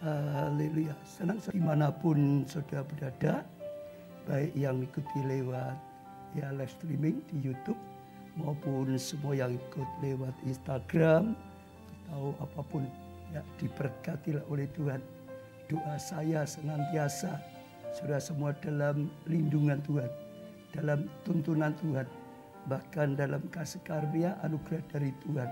Haleluya. Senang dimanapun saudara berada, baik yang ikuti lewat live streaming di YouTube maupun semua yang ikut lewat Instagram atau apapun, ya, diberkatilah oleh Tuhan. Doa saya senantiasa saudara semua dalam lindungan Tuhan, dalam tuntunan Tuhan, bahkan dalam kasih karunia anugerah dari Tuhan.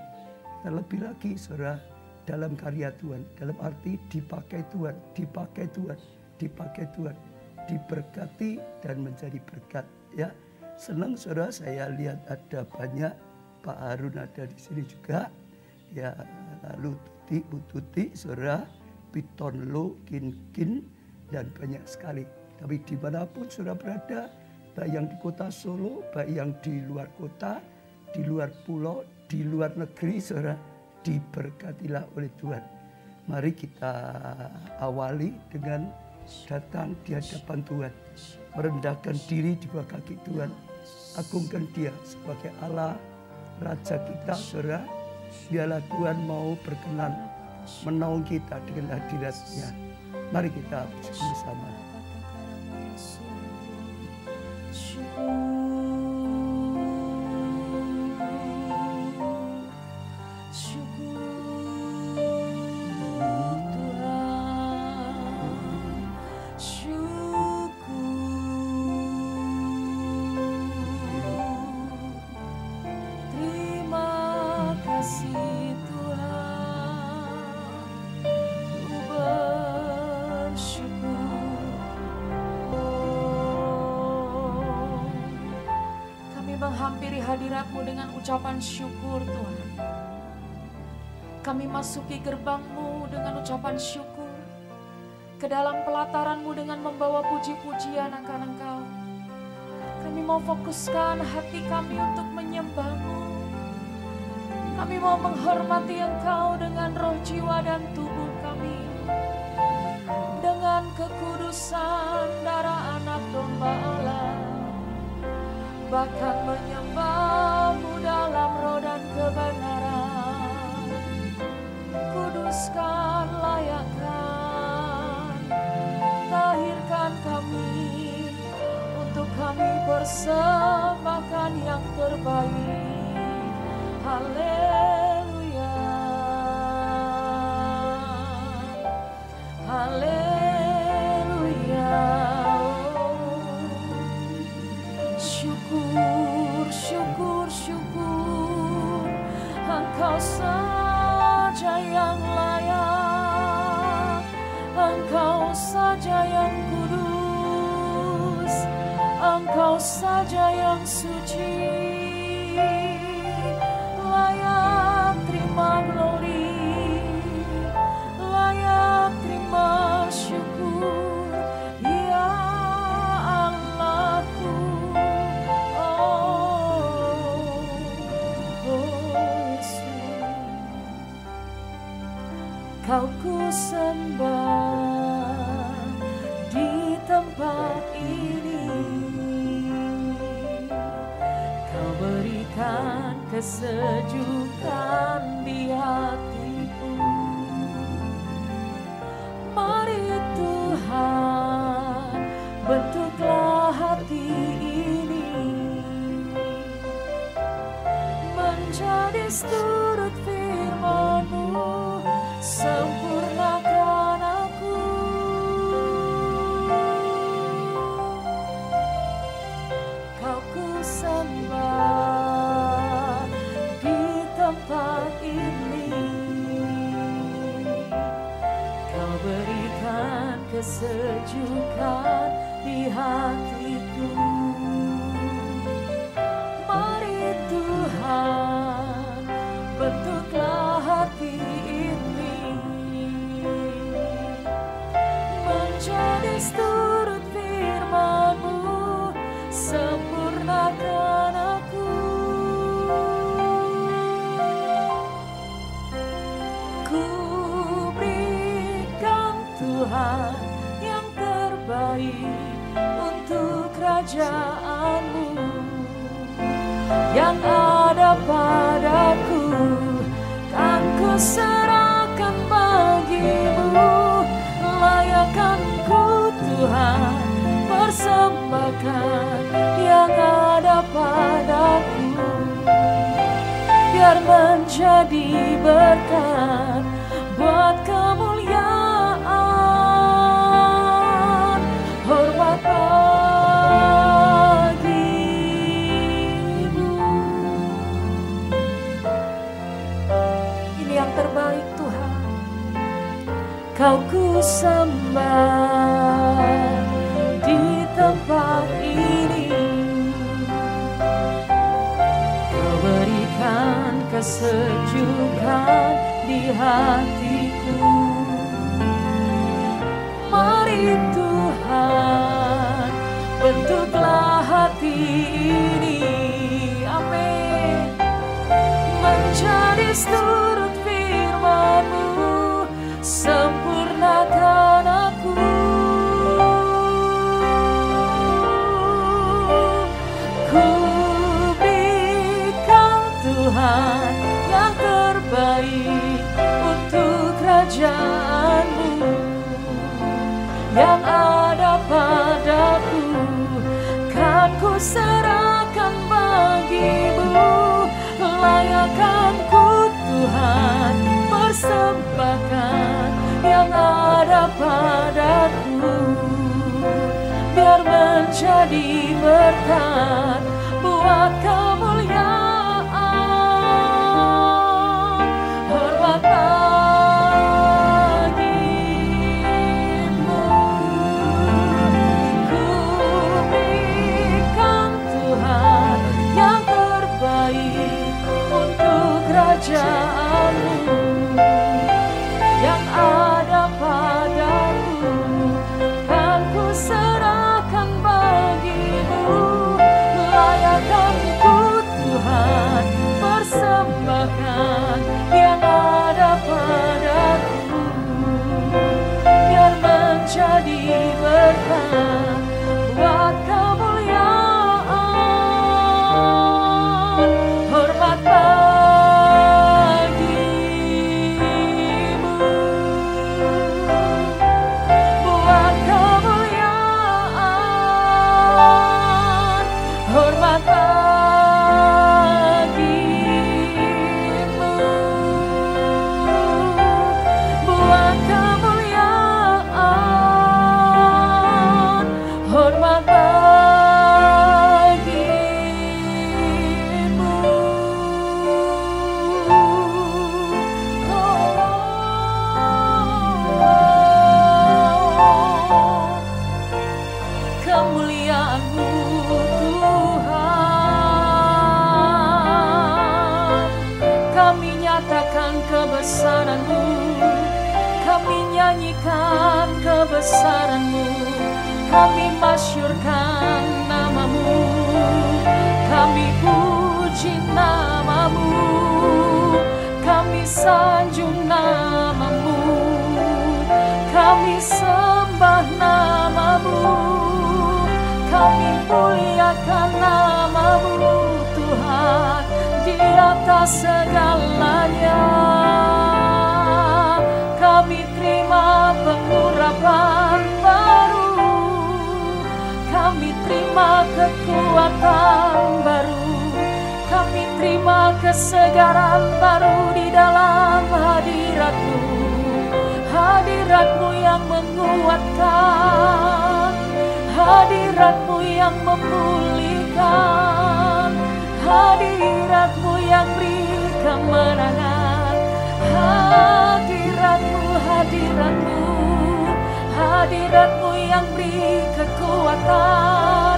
Terlebih lagi saudara dalam karya Tuhan, dalam arti dipakai Tuhan, dipakai Tuhan, dipakai Tuhan, diberkati dan menjadi berkat. Ya, senang saudara, saya lihat ada banyak, Pak Harun ada di sini juga. Ya, lalu Tuti, Bu Tuti, saudara, Piton Lo, Kin, dan banyak sekali. Tapi dimanapun saudara berada, baik yang di kota Solo, baik yang di luar kota, di luar pulau, di luar negeri, saudara, diberkatilah oleh Tuhan. Mari kita awali dengan datang di hadapan Tuhan, merendahkan diri di bawah kaki Tuhan, agungkan Dia sebagai Allah, Raja kita, saudara. Biarlah Tuhan mau berkenan menaung kita dengan hadirat-Nya. Mari kita bersama. Menghampiri hadirat-Mu dengan ucapan syukur Tuhan. Kami masuki gerbang-Mu dengan ucapan syukur, ke dalam pelataran-Mu dengan membawa puji-pujian akan Engkau. Kami mau fokuskan hati kami untuk menyembah-Mu. Kami mau menghormati Engkau dengan roh, jiwa, dan tubuh kami, dengan kekudusan darah anak domba Allah. Bahkan menyembah-Mu dalam roh dan kebenaran. Kuduskan, layakkan, tahirkan kami, untuk kami persembahkan yang terbaik. Haleluya, haleluya. Syukur, syukur, Engkau saja yang layak, Engkau saja yang kudus, Engkau saja yang suci, layak terima glori, layak terima syukur. Kau ku sembah di tempat ini, Kau berikan kesejukan di hatiku. Mari Tuhan, bentuklah hati ini menjadi seturut firman-Mu. Sempurnakan aku, Kau ku sembah di tempat ini, Kau berikan kesejukan di hatiku. Mari Tuhan, bentuklah hati menjadi seturut firman-Mu, sempurnakan aku. Ku berikan Tuhan yang terbaik untuk kerajaan-Mu, yang ada padaku kan ku serahkan bagi-Mu. persembahkan yang ada padaku, biar menjadi berkat buat kemuliaan, hormat bagimu. Ini yang terbaik Tuhan, Kau ku sembah di tempat ini. Kau berikan kesejukan di hatiku. Mari Tuhan, bentuklah hati ini, amin, menjadi seturut firman-Mu, sempurnakan aku. Ku berikan Tuhan yang terbaik untuk kerajaan-Mu yang ada padaku, kan ku serahkan bagi-Mu. Layakkan ku Tuhan persembahkan yang ada padaku, biar menjadi berkat buat kemuliaan, hormat bagimu. Ku berikan Tuhan yang terbaik untuk kerajaan-Mu yang ada padaku, kan ku serahkan bagi-Mu. Layakkan ku Tuhan persembahkan yang ada padaku, biar menjadi berkat buat kemuliaan, hormat bagimu, buat kemuliaan, hormat bagimu, buat kemuliaan, hormat bagimu. Kemuliaan-Mu Tuhan, kami nyatakan kebesaran-Mu, kami nyanyikan kebesaran-Mu, kami masyurkan nama-Mu, kami puji nama-Mu, kami sanjung nama-Mu, kami sembah nama-Mu, kami muliakan nama-Mu Tuhan di atas segalanya. Kami terima pengurapan baru, kami terima kekuatan baru, kami terima kesegaran baru di dalam hadirat-Mu, hadirat-Mu yang menguatkan, hadirat-Mu yang memulihkan, hadirat-Mu yang beri kemenangan, hadirat-Mu, hadirat-Mu, hadirat-Mu yang beri kekuatan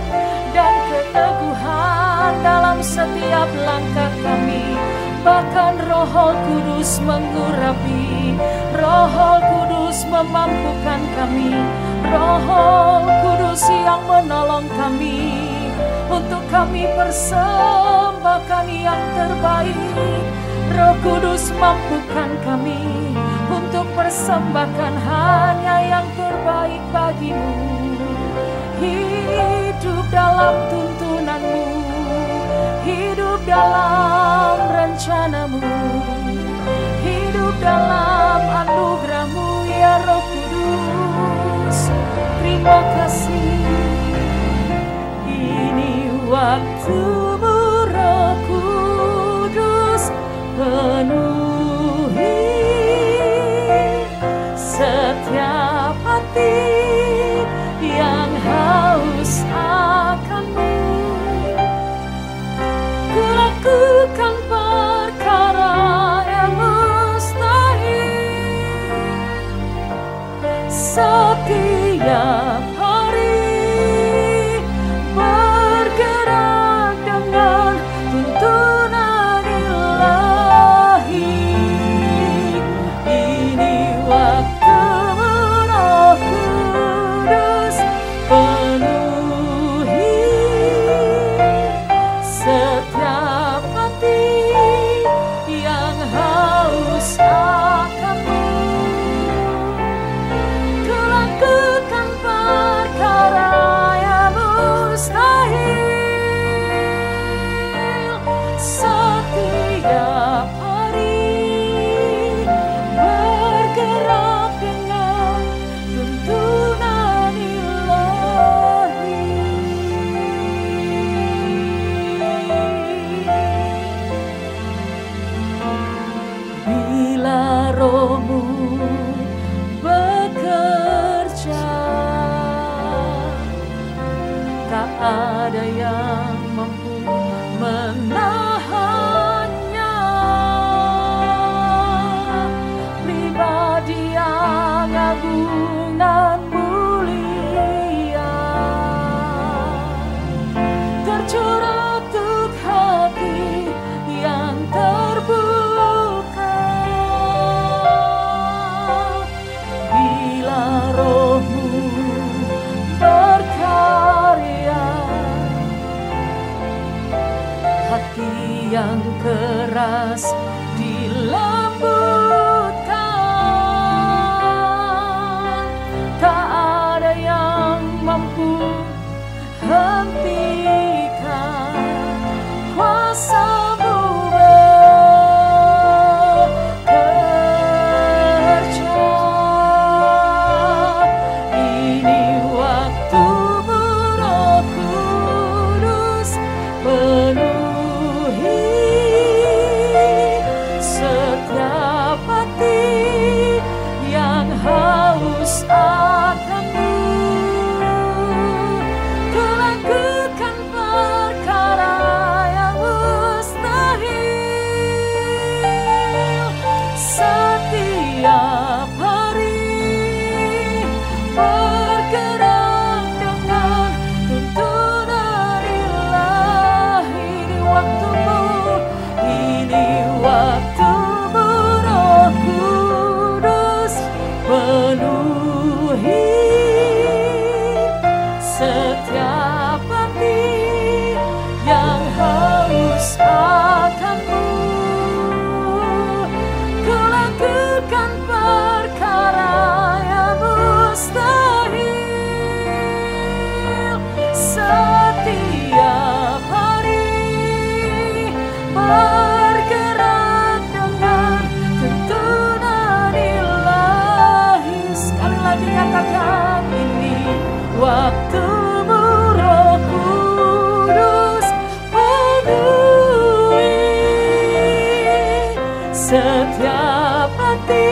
dan keteguhan dalam setiap langkah kami. Bahkan Roh Kudus mengurapi, Roh Kudus memampukan kami, Roh Kudus yang menolong kami untuk kami persembahkan yang terbaik. Roh Kudus mampukan kami untuk persembahkan hanya yang terbaik bagi-Mu. Hidup dalam tuntunan-Mu, hidup dalam rencana-Mu, hidup dalam anugerah-Mu ya Roh Kudus. Terima kasih, waktu-Mu Roh Kudus penuhi setiap hati yang haus akan-Mu. Kulakukan perkara yang mustahil setiap hari, bergerak dengan tuntunan ilahi. Ini waktu-Mu Roh Kudus penuhi setiap hati yang haus akan-Mu. Kulakukan perkara yang mustahil setiap hari, bergerak dengan tuntunan ilahi. Bila Roh-Mu bekerja, tak ada yang mampu menahannya. Pribadi yang agung dan mulia, tercurah untuk hati yang terbuka. Bila Roh-Mu berkarya, hati yang keras dilembutkan. Tak ada yang mampu hentikan kuasa-Mu bekerja. Ini waktu-Mu Roh Kudus penuhi setiap hati yang haus akan-Mu. Kulakukan perkara yang mustahil setiap hari, bergerak dengan tuntunan ilahi. Ini waktu-Mu, ini waktu-Mu Roh Kudus penuhi setiap hati yang haus akan-Mu. Kulakukan perkara yang mustahil setiap hari, bergerak dengan tuntunan ilahi. Sekali lagi katakan, ini waktu-Mu Roh Kudus penuhi setiap hati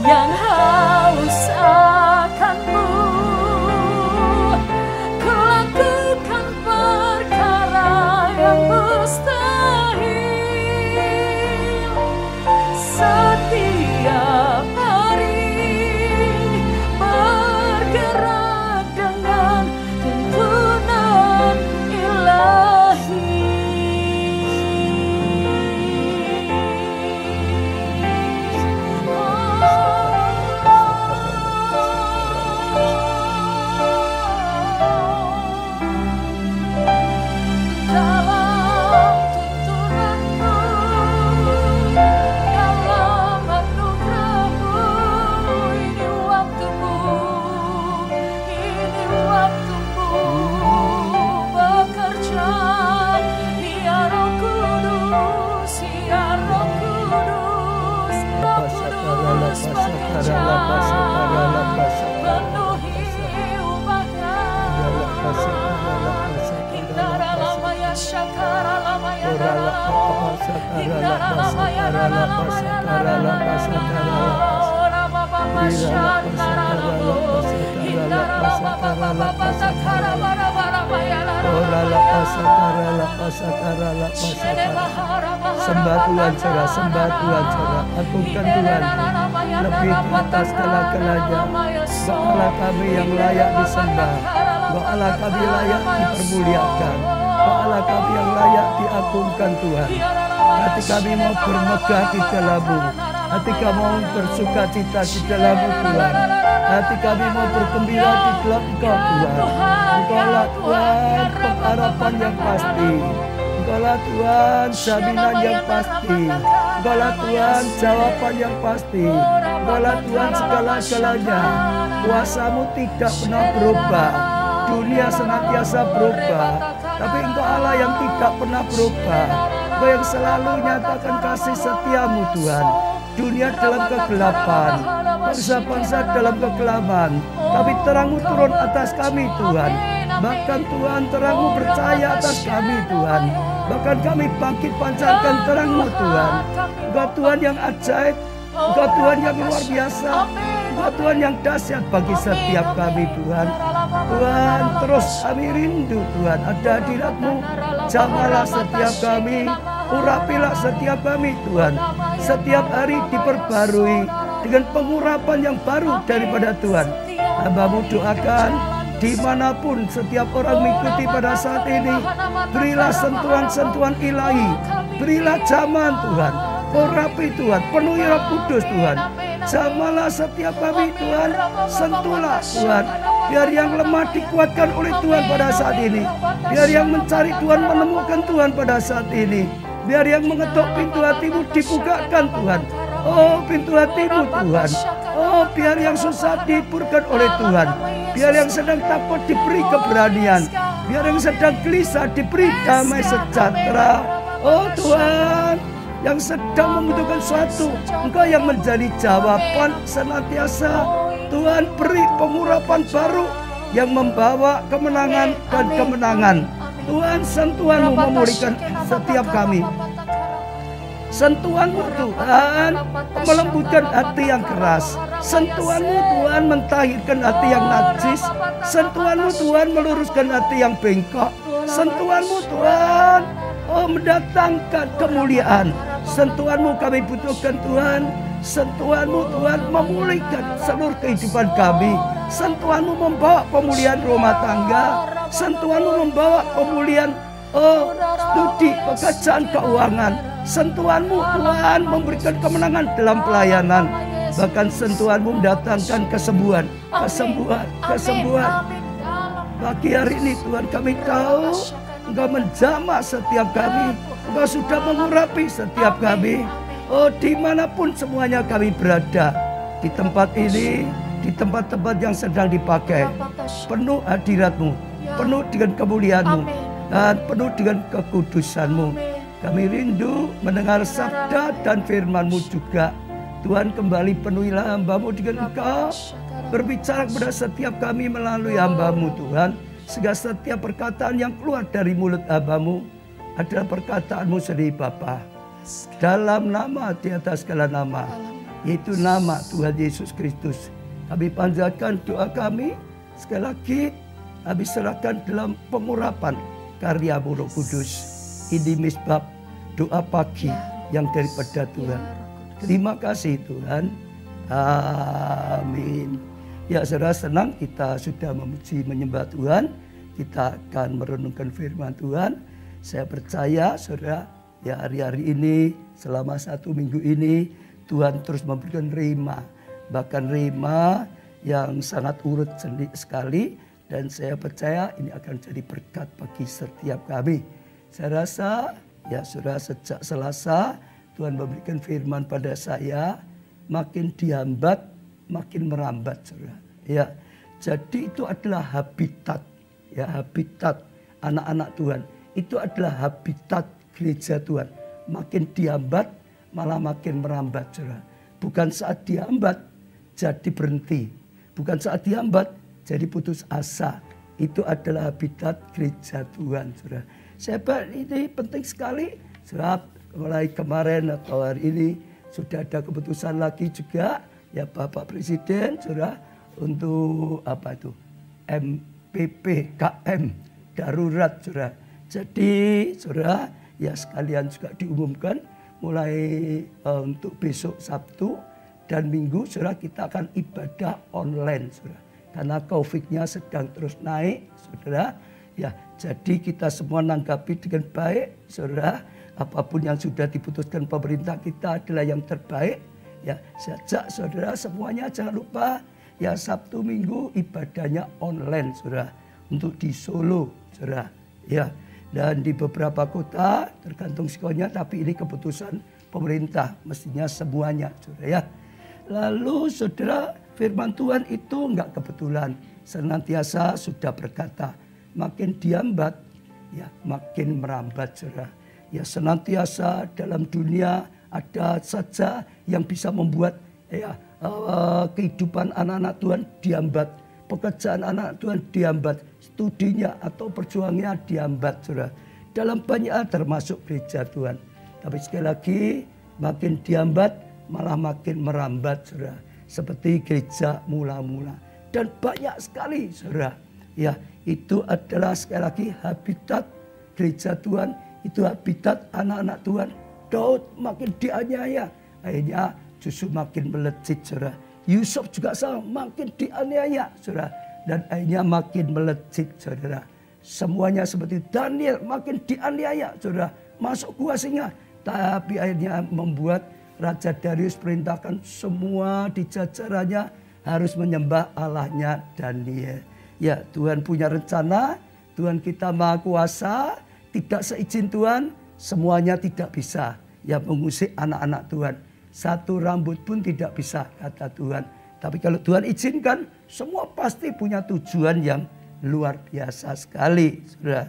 yang haus akan-Mu. Kulakukan perkara yang mustahil setiap hari, bergerak dengan tuntunan ilahi. Sembah Tuhan saudara, sembah Tuhan saudara, agungkan Tuhan lebih di atas segala-galanya. Engkau Allah kami yang layak disembah, Engkau Allah kami layak dipermuliakan, Engkau Allah kami yang layak diagungkan Tuhan. Hati kami mau bermegah di dalam-Mu, hati kami mau bersuka cita di dalam-Mu Tuhan. Hati kami mau bergembira di dalam Engkau Tuhan. Engkaulah Tuhan pengharapan yang pasti, Engkaulah Tuhan jaminan yang pasti, Engkaulah Tuhan jawaban yang pasti, Engkaulah Tuhan segala-galanya. Kuasa-Mu tidak pernah berubah. Dunia senantiasa berubah, tapi Engkau Allah yang tidak pernah berubah. Engkau yang selalu nyatakan kasih setia-Mu Tuhan. Dunia dalam kegelapan, bangsa-bangsa dalam kegelapan, tapi terang-Mu turun atas kami Tuhan. Bahkan Tuhan terang-Mu bercahaya atas kami Tuhan. Bahkan kami bangkit pancarkan terang-Mu Tuhan. Engkau Tuhan yang ajaib, Engkau Tuhan yang luar biasa, Engkau Tuhan yang dahsyat bagi setiap kami Tuhan. Tuhan terus kami rindu Tuhan ada hadirat-Mu. Jamalah setiap kami, urapilah setiap kami Tuhan. Setiap hari diperbarui dengan pengurapan yang baru daripada Tuhan. Hamba-Mu doakan dimanapun setiap orang mengikuti pada saat ini, berilah sentuhan-sentuhan ilahi, berilah zaman Tuhan, urapi Tuhan, penuhi Roh Kudus Tuhan. Jamalah setiap kami Tuhan, sentuhlah Tuhan. Biar yang lemah dikuatkan oleh Tuhan pada saat ini. Biar yang mencari Tuhan menemukan Tuhan pada saat ini. Biar yang mengetuk pintu hatimu dibukakan Tuhan. Oh pintu hatimu Tuhan. Oh biar yang susah dihiburkan oleh Tuhan. Biar yang sedang takut diberi keberanian. Biar yang sedang gelisah diberi damai sejahtera. Oh Tuhan, yang sedang membutuhkan sesuatu, Engkau yang menjadi jawaban senantiasa. Tuhan beri pengurapan baru yang membawa kemenangan dan kemenangan. Tuhan sentuhan-Mu memulihkan setiap kami. Sentuhan-Mu Tuhan melembutkan hati yang keras. Sentuhan-Mu Tuhan mentahirkan hati yang najis. Sentuhan-Mu Tuhan meluruskan hati yang bengkok. Sentuhan-Mu Tuhan mendatangkan kemuliaan. Sentuhan-Mu kami butuhkan Tuhan. Sentuhan-Mu Tuhan memulihkan seluruh kehidupan kami. Sentuhan-Mu membawa pemulihan rumah tangga. Sentuhan-Mu membawa pemulihan studi, pekerjaan, keuangan. Sentuhan-Mu Tuhan memberikan kemenangan dalam pelayanan. Bahkan sentuhan-Mu mendatangkan kesembuhan. Pagi hari ini Tuhan kami tahu Engkau menjamah setiap kami. Engkau sudah mengurapi setiap kami. Oh dimanapun semuanya kami berada. Di tempat ini, di tempat-tempat yang sedang dipakai, penuh hadirat-Mu, penuh dengan kemuliaan-Mu, dan penuh dengan kekudusan-Mu. Kami rindu mendengar sabda dan firman-Mu juga. Tuhan kembali penuhilah hamba-Mu dengan Engkau. Berbicara kepada setiap kami melalui hamba-Mu Tuhan. Sehingga setiap perkataan yang keluar dari mulut hamba-Mu adalah perkataan-Mu sendiri Bapa. Dalam nama di atas segala nama, yaitu nama Tuhan Yesus Kristus. Kami panjatkan doa kami. Sekali lagi kami serahkan dalam pengurapan karya-Mu Roh Kudus. Ini misbab doa pagi yang daripada Tuhan. Terima kasih Tuhan. Amin. Ya saudara, senang kita sudah memuji menyembah Tuhan. Kita akan merenungkan firman Tuhan. Saya percaya saudara, ya hari-hari ini selama 1 minggu ini Tuhan terus memberikan rema. Bahkan rema yang sangat urut sekali. Dan saya percaya ini akan jadi berkat bagi setiap kami. Saya rasa ya saudara, sejak Selasa Tuhan memberikan firman pada saya. Makin dihambat makin merambat saudara. Ya, jadi itu adalah habitat, ya habitat anak-anak Tuhan. Itu adalah habitat gereja Tuhan. Makin dihambat malah makin merambat saudara. Bukan saat dihambat jadi berhenti. Bukan saat dihambat jadi putus asa. Itu adalah habitat gereja Tuhan saudara. Saya ini penting sekali. Saudara, mulai kemarin atau hari ini sudah ada keputusan lagi juga ya Bapak Presiden, saudara, untuk apa itu MPPKM darurat, saudara. Jadi saudara ya sekalian juga diumumkan mulai untuk besok Sabtu dan Minggu, saudara, kita akan ibadah online, saudara. Karena COVID-nya sedang terus naik, saudara. Ya, jadi kita semua nanggapi dengan baik, saudara. Apapun yang sudah diputuskan pemerintah kita adalah yang terbaik. Ya, sejak saudara semuanya jangan lupa ya Sabtu Minggu ibadahnya online, saudara. Untuk di Solo, saudara. Ya, dan di beberapa kota tergantung sekolahnya, tapi ini keputusan pemerintah, mestinya semuanya, saudara ya. Lalu saudara, firman Tuhan itu enggak kebetulan, senantiasa sudah berkata, makin diambat, ya makin merambat, saudara. Ya senantiasa dalam dunia ada saja yang bisa membuat ya kehidupan anak-anak Tuhan diambat, pekerjaan anak Tuhan diambat, studinya atau perjuangannya diambat, saudara. Dalam banyak hal termasuk gereja Tuhan. Tapi sekali lagi makin diambat malah makin merambat, saudara. Seperti gereja mula-mula. Dan banyak sekali, saudara. Ya, itu adalah sekali lagi habitat gereja Tuhan. Itu habitat anak-anak Tuhan. Daud makin dianiaya. Akhirnya justru makin melejit, saudara. Yusuf juga sama, makin dianiaya, saudara. Dan akhirnya makin melejit, saudara. Semuanya seperti Daniel makin dianiaya, saudara. Masuk gua singa. Tapi akhirnya membuat Raja Darius perintahkan semua di jajarannya harus menyembah Allahnya Daniel. Ya, Tuhan punya rencana, Tuhan kita Maha Kuasa, tidak seizin Tuhan, semuanya tidak bisa. Ya, mengusik anak-anak Tuhan. Satu rambut pun tidak bisa, kata Tuhan. Tapi kalau Tuhan izinkan, semua pasti punya tujuan yang luar biasa sekali, saudara.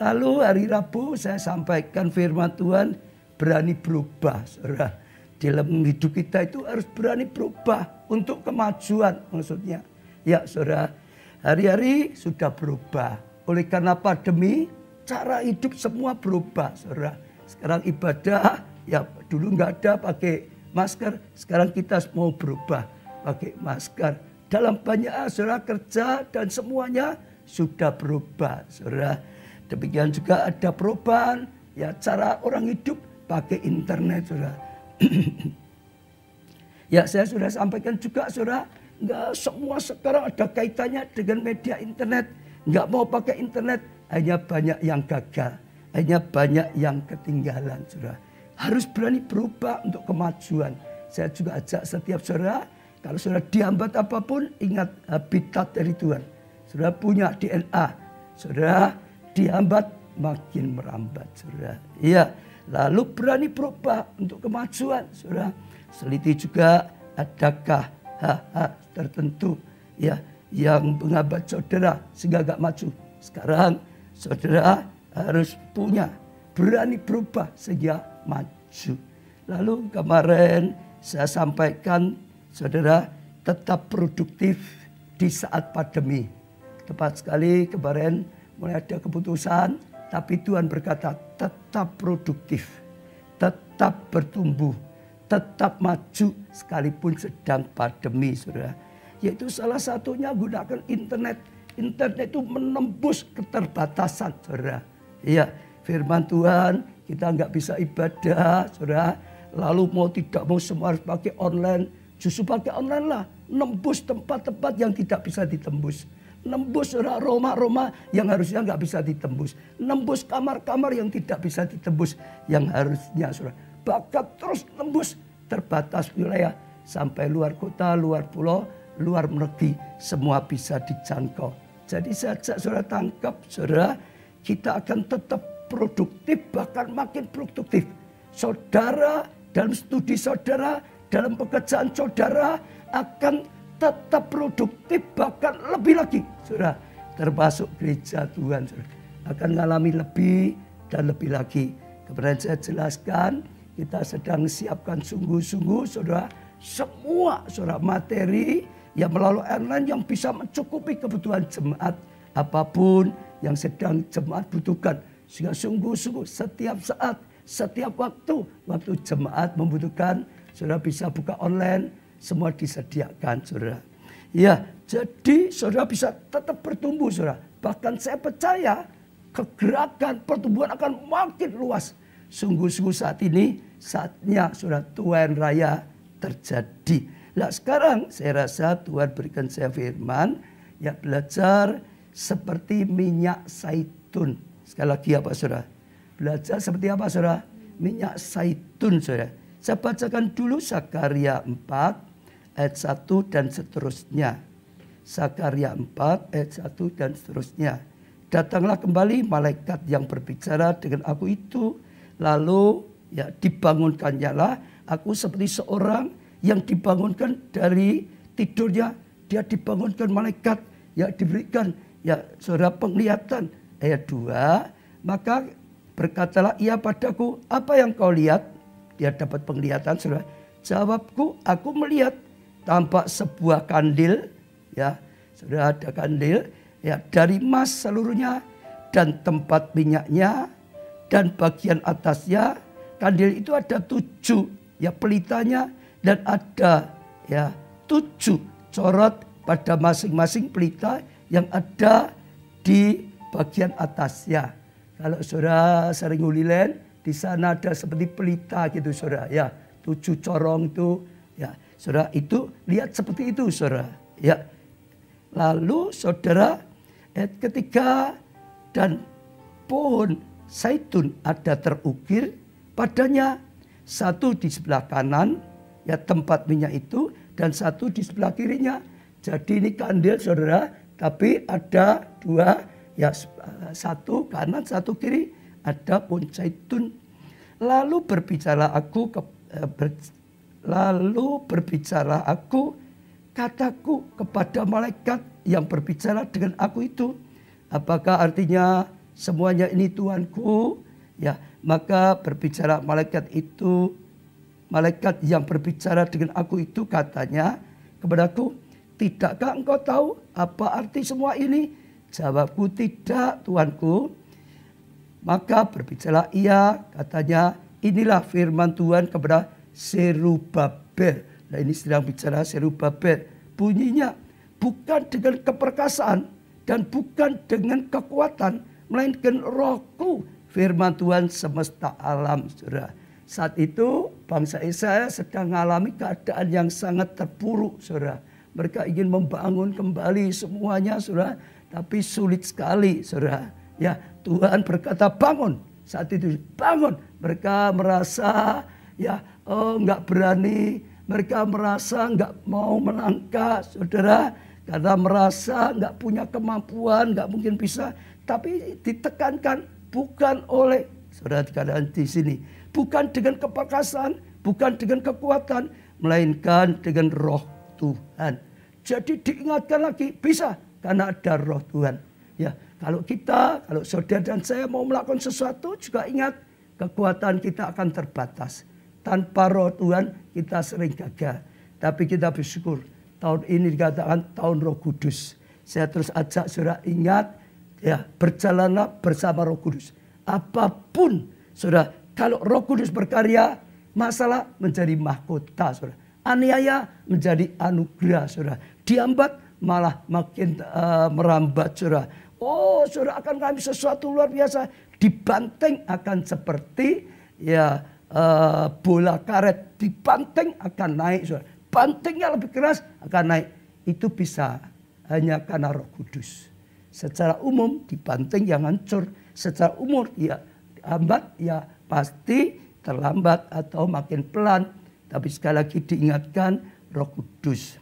Lalu hari Rabu saya sampaikan firman Tuhan, berani berubah, saudara. Dalam hidup kita itu harus berani berubah untuk kemajuan, maksudnya. Ya, saudara, hari-hari sudah berubah. Oleh karena pandemi, cara hidup semua berubah, saudara. Sekarang ibadah, ya dulu nggak ada pakai masker, sekarang kita mau berubah pakai masker. Dalam banyak hal, saudara, kerja dan semuanya sudah berubah, saudara. Demikian juga ada perubahan, ya cara orang hidup pakai internet, saudara. Ya, saya sudah sampaikan juga, saudara, nggak semua sekarang ada kaitannya dengan media internet. Nggak mau pakai internet, hanya banyak yang gagal, hanya banyak yang ketinggalan, saudara. Harus berani berubah untuk kemajuan. Saya juga ajak setiap saudara, kalau saudara dihambat apapun, ingat habitat dari Tuhan. Saudara punya DNA, saudara dihambat makin merambat, saudara. Iya. Lalu berani berubah untuk kemajuan, saudara. Seliti juga adakah hak-hak tertentu ya yang menghambat saudara sehingga gak maju. Sekarang saudara harus punya berani berubah sehingga maju. Lalu kemarin saya sampaikan, saudara, tetap produktif di saat pandemi. Tepat sekali kemarin mulai ada keputusan. Tapi Tuhan berkata tetap produktif, tetap bertumbuh, tetap maju sekalipun sedang pandemi, saudara. Yaitu salah satunya gunakan internet. Internet itu menembus keterbatasan, saudara. Iya, firman Tuhan kita nggak bisa ibadah, saudara. Lalu mau tidak mau semua harus pakai online. Justru pakai online lah, nembus tempat-tempat yang tidak bisa ditembus. Nembus rumah-rumah yang harusnya nggak bisa ditembus. Nembus kamar-kamar yang tidak bisa ditembus. Yang harusnya, saudara. Bahkan terus nembus terbatas wilayah. Sampai luar kota, luar pulau, luar negeri. Semua bisa dijangkau. Jadi sejak saudara tangkap, saudara, kita akan tetap produktif, bahkan makin produktif. Saudara, dalam studi saudara, dalam pekerjaan saudara akan tetap produktif, bahkan lebih lagi, saudara. Termasuk gereja Tuhan, saudara. Akan mengalami lebih dan lebih lagi. Kemarin saya jelaskan, kita sedang siapkan sungguh-sungguh, saudara. Semua, saudara, materi yang melalui online yang bisa mencukupi kebutuhan jemaat. Apapun yang sedang jemaat butuhkan. Sehingga sungguh-sungguh setiap saat setiap waktu jemaat membutuhkan, saudara bisa buka online, semua disediakan, saudara. Ya, jadi saudara bisa tetap bertumbuh, saudara. Bahkan saya percaya kegerakan pertumbuhan akan makin luas. Sungguh-sungguh saat ini saatnya saudara tuayan raya terjadi. Nah sekarang saya rasa Tuhan berikan saya firman, ya belajar seperti minyak zaitun. Sekali lagi apa saudara? Belajar seperti apa saudara? Minyak zaitun saudara. Saya bacakan dulu Zakaria 4 ayat 1 dan seterusnya. Zakaria 4 ayat 1 dan seterusnya. Datanglah kembali malaikat yang berbicara dengan aku itu. Lalu ya dibangunkannya lah aku seperti seorang yang dibangunkan dari tidurnya. Dia dibangunkan malaikat. Ya diberikan ya saudara penglihatan. Ayat 2. Maka berkatalah ia padaku, apa yang kau lihat? Dia dapat penglihatan saudara. Jawabku, aku melihat tampak sebuah kandil. Ya saudara ada kandil. Ya dari emas seluruhnya. Dan tempat minyaknya. Dan bagian atasnya. Kandil itu ada 7 ya pelitanya. Dan ada ya 7 corot pada masing-masing pelita yang ada di bagian atasnya. Kalau saudara sering Holy di sana ada seperti pelita gitu saudara. Ya 7 corong itu ya saudara itu lihat seperti itu saudara. Ya lalu saudara ketiga dan pohon zaitun ada terukir padanya, satu di sebelah kanan ya tempat minyak itu dan satu di sebelah kirinya. Jadi ini kandil saudara, tapi ada 2 ya satu kanan satu kiri ada pohon zaitun. Lalu berbicara aku kataku kepada malaikat yang berbicara dengan aku itu. Apakah artinya semuanya ini Tuanku? Ya, maka berbicara malaikat itu, malaikat yang berbicara dengan aku itu katanya kepadaku, tidakkah engkau tahu apa arti semua ini? Jawabku, tidak Tuanku. Maka berbicara ia, katanya inilah firman Tuhan kepada Zerubabel. Nah ini sedang bicara Zerubabel. Bunyinya bukan dengan keperkasaan dan bukan dengan kekuatan, melainkan rohku, firman Tuhan semesta alam. Saudara. Saat itu bangsa Israel sedang mengalami keadaan yang sangat terpuruk. Saudara. Mereka ingin membangun kembali semuanya. Saudara. Tapi sulit sekali. Saudara. Ya, Tuhan berkata bangun. Saat itu bangun. Mereka merasa ya nggak berani. Mereka merasa nggak mau melangkah. Saudara. Karena merasa nggak punya kemampuan. Nggak mungkin bisa. Tapi ditekankan bukan oleh. Saudara dikatakan di sini. Bukan dengan keperkasaan. Bukan dengan kekuatan. Melainkan dengan roh Tuhan. Jadi diingatkan lagi. Bisa. Karena ada roh Tuhan. Ya, kalau saudara dan saya mau melakukan sesuatu juga ingat kekuatan kita akan terbatas. Tanpa roh Tuhan kita sering gagal. Tapi kita bersyukur tahun ini dikatakan tahun Roh Kudus. Saya terus ajak saudara ingat ya berjalanlah bersama Roh Kudus. Apapun saudara, kalau Roh Kudus berkarya masalah menjadi mahkota saudara. Aniaya menjadi anugerah saudara. Dihambat malah makin merambat saudara. Oh saudara akan kami sesuatu luar biasa. Dibanting akan seperti ya bola karet. Dibanting akan naik saudara. Bantingnya lebih keras akan naik. Itu bisa hanya karena Roh Kudus. Secara umum dibanting yang hancur. Secara umum ya hambat ya pasti terlambat atau makin pelan. Tapi sekali lagi diingatkan Roh Kudus.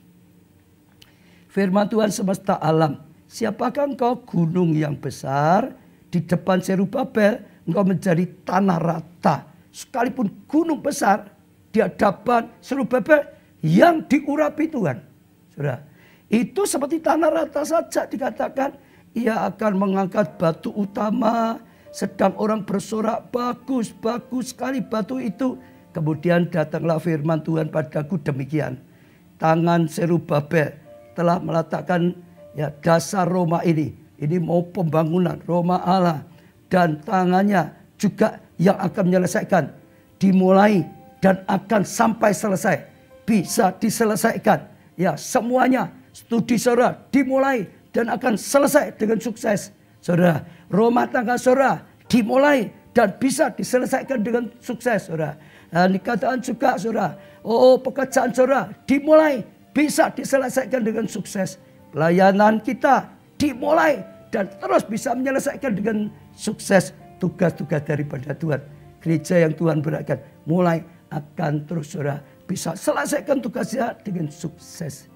Firman Tuhan semesta alam. Siapakah engkau gunung yang besar? Di depan Zerubabel engkau menjadi tanah rata. Sekalipun gunung besar di hadapan Zerubabel yang diurapi Tuhan. Saudara, itu seperti tanah rata saja dikatakan. Ia akan mengangkat batu utama. Sedang orang bersorak bagus, bagus sekali batu itu. Kemudian datanglah firman Tuhan padaku demikian. Tangan Zerubabel telah meletakkan ya dasar Roma ini. Ini mau pembangunan Roma Allah. Dan tangannya juga yang akan menyelesaikan. Dimulai dan akan sampai selesai. Bisa diselesaikan. Ya, semuanya studi saudara dimulai dan akan selesai dengan sukses. Saudara, rumah tangga saudara dimulai dan bisa diselesaikan dengan sukses, saudara. Dan dikatakan juga, saudara, pekerjaan saudara dimulai bisa diselesaikan dengan sukses. Pelayanan kita dimulai dan terus bisa menyelesaikan dengan sukses tugas-tugas daripada Tuhan. Gereja yang Tuhan berikan mulai akan terus saudara bisa selesaikan tugasnya dengan sukses.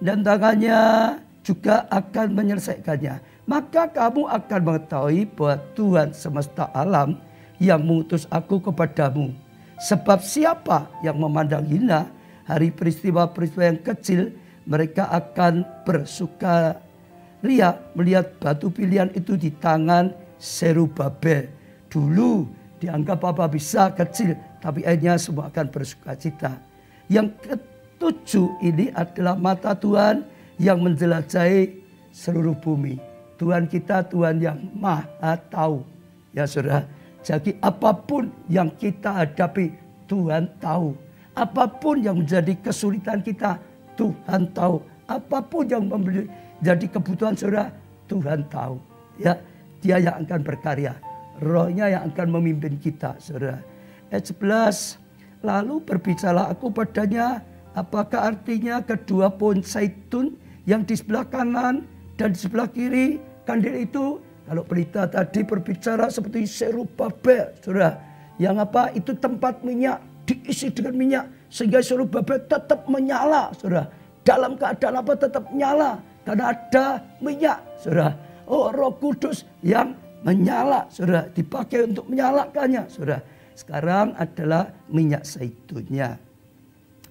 Dan tangannya juga akan menyelesaikannya. Maka kamu akan mengetahui bahwa Tuhan semesta alam yang mengutus aku kepadamu. Sebab siapa yang memandang hina hari peristiwa-peristiwa yang kecil, mereka akan bersukaria melihat batu pilihan itu di tangan Zerubabel. Dulu dianggap apa bisa kecil, tapi akhirnya semua akan bersukacita. Yang ketujuh ini adalah mata Tuhan yang menjelajahi seluruh bumi. Tuhan kita Tuhan yang maha tahu. Ya saudara, jadi apapun yang kita hadapi Tuhan tahu. Apapun yang menjadi kesulitan kita Tuhan tahu. Apapun yang menjadi kebutuhan saudara Tuhan tahu. Ya, Dia yang akan berkarya. Rohnya yang akan memimpin kita saudara. Ayat 11. Lalu berbicara aku padanya, apakah artinya kedua pohon zaitun yang di sebelah kanan dan di sebelah kiri kandil itu? Kalau pelita tadi berbicara seperti Zerubabel, saudara. Yang apa? Itu tempat minyak, diisi dengan minyak. Sehingga Zerubabel tetap menyala, saudara. Dalam keadaan apa? Tetap menyala. Karena ada minyak, saudara. Roh Kudus yang menyala, saudara. Dipakai untuk menyalakannya, saudara. Sekarang adalah minyak zaitunnya.